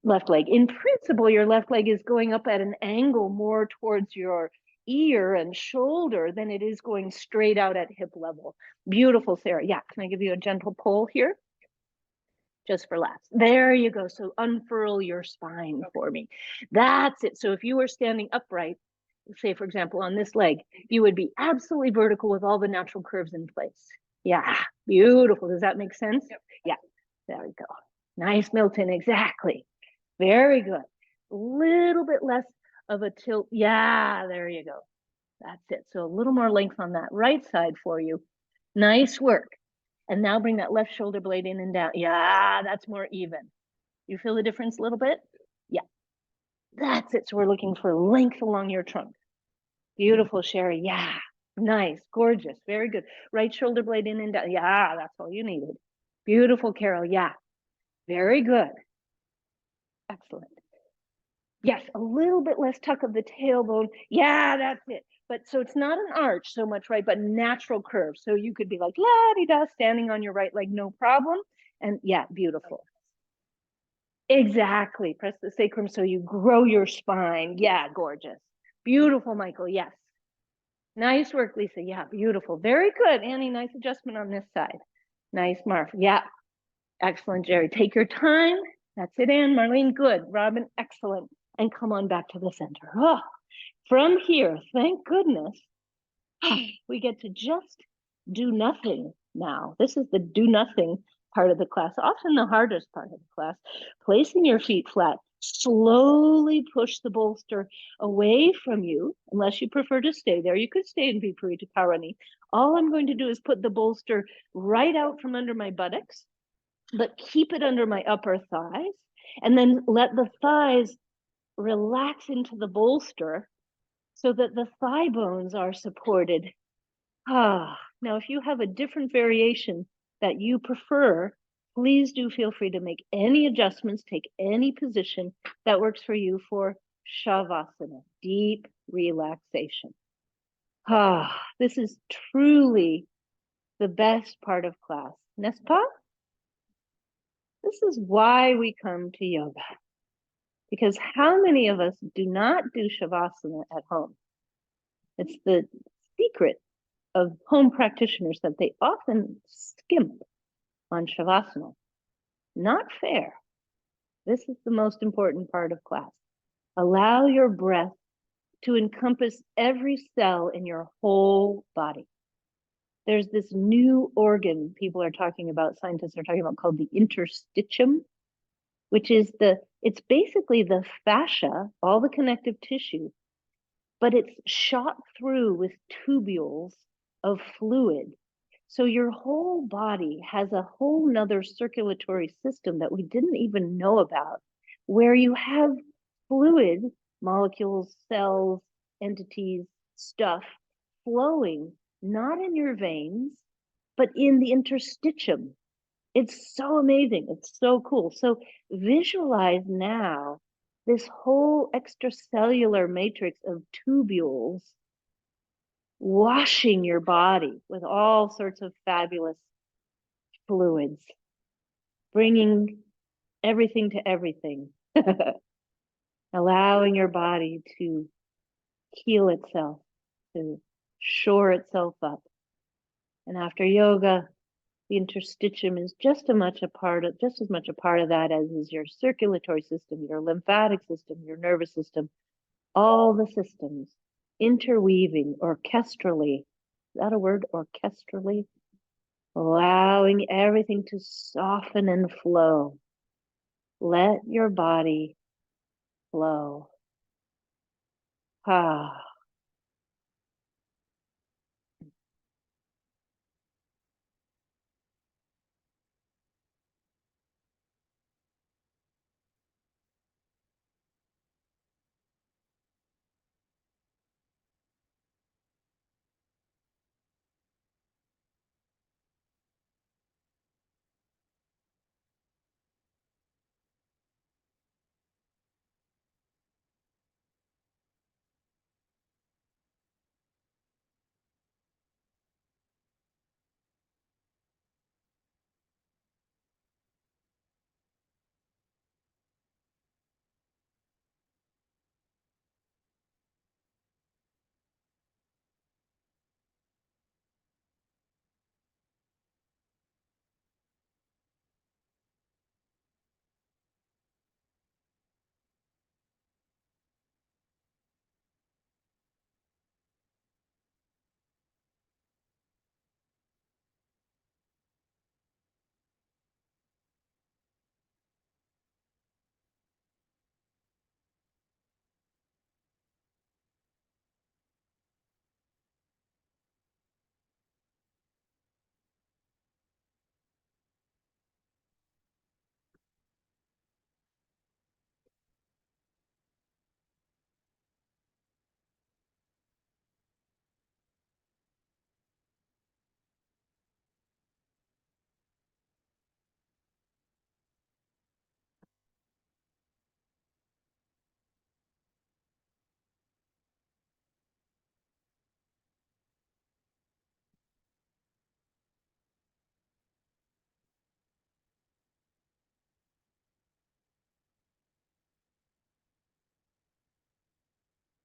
S1: left leg. In principle, your left leg is going up at an angle more towards your ear and shoulder than it is going straight out at hip level. Beautiful, Sarah. Yeah, can I give you a gentle pull here? Just for laughs. There you go. So unfurl your spine for me. That's it. So if you were standing upright, say, for example, on this leg, you would be absolutely vertical with all the natural curves in place. Yeah, beautiful. Does that make sense? Yep. Yeah, there we go. Nice, Milton, exactly. Very good. A little bit less of a tilt. Yeah, there you go. That's it. So a little more length on that right side for you. Nice work. And now bring that left shoulder blade in and down. Yeah, that's more even. You feel the difference a little bit? Yeah. That's it. So we're looking for length along your trunk. Beautiful, Sherry. Yeah. Nice. Gorgeous. Very good. Right shoulder blade in and down. Yeah, that's all you needed. Beautiful, Carol. Yeah, very good. Excellent. Yes, a little bit less tuck of the tailbone. Yeah, that's it. But so it's not an arch so much, right? But natural curve. So you could be like la-di-da, standing on your right leg, no problem. And yeah, beautiful. Exactly. Press the sacrum so you grow your spine. Yeah, gorgeous. Beautiful, Michael. Yes. Nice work, Lisa. Yeah, beautiful. Very good. Annie, nice adjustment on this side. Nice, Marv. Yeah, excellent, Jerry. Take your time. That's it, Anne. Marlene, good. Robin, excellent. And come on back to the center. Oh, from here, thank goodness, we get to just do nothing now. This is the do nothing part of the class, often the hardest part of the class. Placing your feet flat, slowly push the bolster away from you, unless you prefer to stay there. You could stay in Viparita Karani. All I'm going to do is put the bolster right out from under my buttocks, but keep it under my upper thighs, and then let the thighs relax into the bolster so that the thigh bones are supported. Now, if you have a different variation that you prefer, please do feel free to make any adjustments, take any position that works for you for Shavasana, deep relaxation. This is truly the best part of class. N'est-ce pas? This is why we come to yoga. Because how many of us do not do Shavasana at home? It's the secret of home practitioners that they often skimp on Shavasana. Not fair. This is the most important part of class. Allow your breath to encompass every cell in your whole body. There's this new organ people are talking about, scientists are talking about, called the interstitium, which is it's basically the fascia, all the connective tissue, but it's shot through with tubules of fluid. So your whole body has a whole nother circulatory system that we didn't even know about, where you have fluid, molecules, cells, entities, stuff flowing, not in your veins, but in the interstitium. It's so amazing. It's so cool. So visualize now this whole extracellular matrix of tubules washing your body with all sorts of fabulous fluids, bringing everything to everything, allowing your body to heal itself, to shore itself up. And after yoga, the interstitium is just as much a part of that as is your circulatory system, your lymphatic system, your nervous system, all the systems interweaving orchestrally. Is that a word? Orchestrally? Allowing everything to soften and flow. Let your body flow. Ah.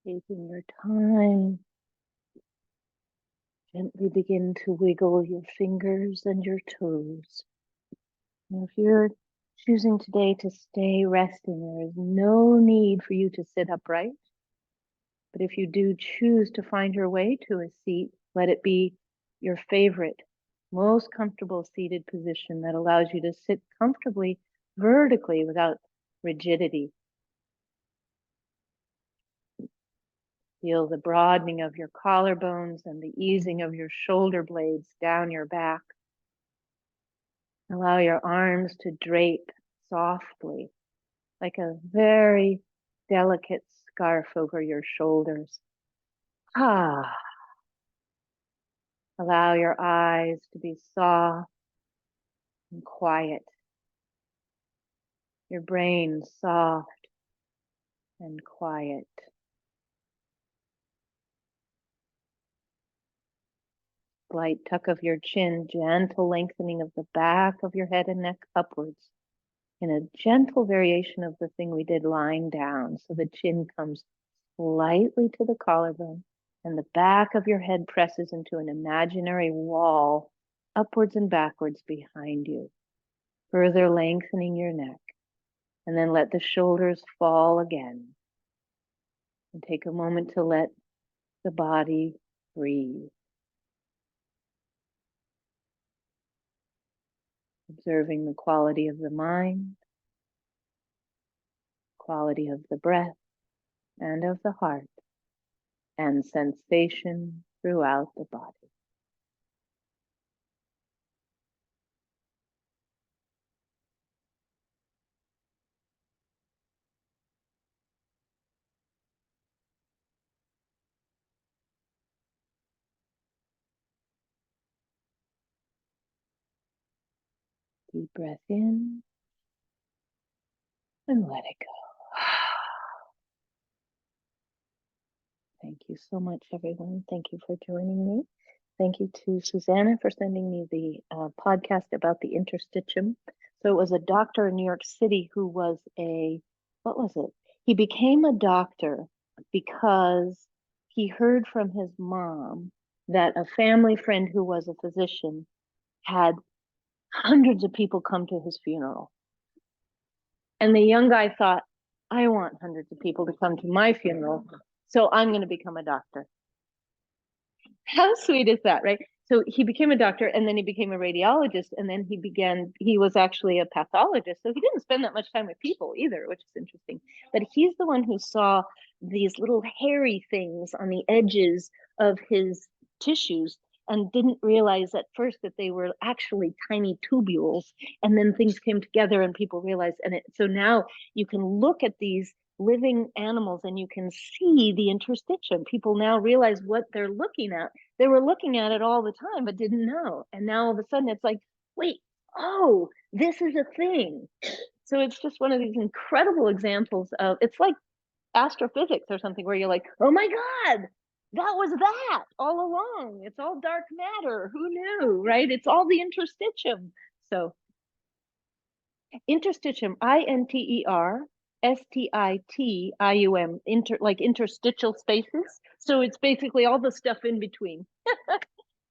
S1: Taking your time, gently begin to wiggle your fingers and your toes. And if you're choosing today to stay resting, there is no need for you to sit upright. But if you do choose to find your way to a seat, let it be your favorite, most comfortable seated position that allows you to sit comfortably vertically without rigidity. Feel the broadening of your collarbones and the easing of your shoulder blades down your back. Allow your arms to drape softly, like a very delicate scarf over your shoulders. Ah. Allow your eyes to be soft and quiet. Your brain soft and quiet. Slight tuck of your chin, gentle lengthening of the back of your head and neck upwards in a gentle variation of the thing we did lying down. So the chin comes slightly to the collarbone and the back of your head presses into an imaginary wall upwards and backwards behind you, further lengthening your neck. And then let the shoulders fall again. And take a moment to let the body breathe. Observing the quality of the mind, quality of the breath, and of the heart, and sensation throughout the body. Deep breath in and let it go. Thank you so much, everyone. Thank you for joining me. Thank you to Susanna for sending me the podcast about the interstitium. So it was a doctor in New York City who was what was it? He became a doctor because he heard from his mom that a family friend who was a physician had hundreds of people come to his funeral. And the young guy thought, I want hundreds of people to come to my funeral, so I'm going to become a doctor. How sweet is that, right? So he became a doctor and then he became a radiologist and then he was actually a pathologist. So he didn't spend that much time with people either, which is interesting. But he's the one who saw these little hairy things on the edges of his tissues and didn't realize at first that they were actually tiny tubules. And then things came together and people realized, so now you can look at these living animals and you can see the interstitium. People now realize what they're looking at. They were looking at it all the time, but didn't know. And now all of a sudden it's like, wait, oh, this is a thing. So it's just one of these incredible examples of, it's like astrophysics or something where you're like, oh my God, that was that all along. It's all dark matter. Who knew, right? It's all the interstitium. So interstitium, interstitium, like interstitial spaces. So it's basically all the stuff in between.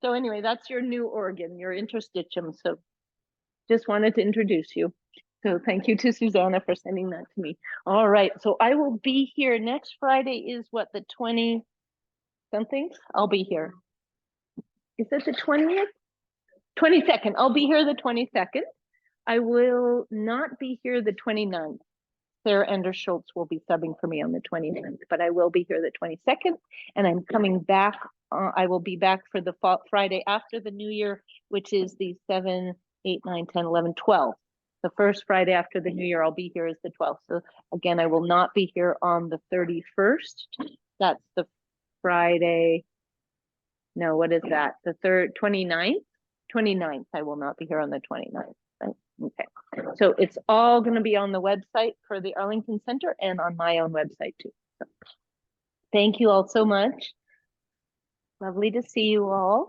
S1: So anyway, that's your new organ, your interstitium. So just wanted to introduce you. So thank you to Susanna for sending that to me. All right, so I will be here next Friday is what, the 20 something? I'll be here. Is it the 20th? 22nd. I'll be here the 22nd. I will not be here the 29th. Sarah Ender Schultz will be subbing for me on the 29th, but I will be here the 22nd, and I'm coming back. I will be back for the Friday after the New Year, which is the 7, 8, 9, 10, 11, 12. The first Friday after the New Year, I'll be here is the 12th. So again, I will not be here on the 31st. That's the Friday. No, what is that? The 29th? 29th. I will not be here on the 29th. Right? Okay. So it's all going to be on the website for the Arlington Center and on my own website too. So thank you all so much. Lovely to see you all.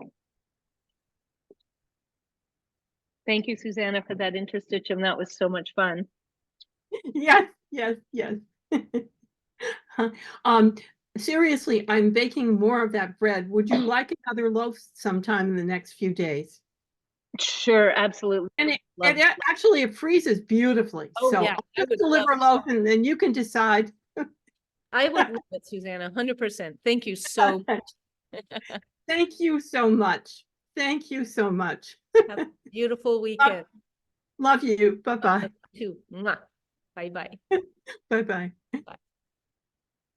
S1: Thank you, Susanna, for that interstitium. That was so much fun.
S2: Yes, yes, yes. um, seriously, I'm baking more of that bread. Would you like another loaf sometime in the next few days?
S1: Sure, absolutely.
S2: And
S1: Love.
S2: actually it freezes beautifully.
S1: Oh,
S2: So
S1: yeah,
S2: I'll
S3: I
S2: just
S3: would
S2: deliver a loaf and then you can decide.
S3: I would love it, Susanna, 100%. Thank you so much.
S2: Thank you so much. Thank you so much.
S3: Have a beautiful weekend.
S2: Love you. Bye-bye.
S3: Too. Bye bye.
S2: Bye-bye.
S3: Bye.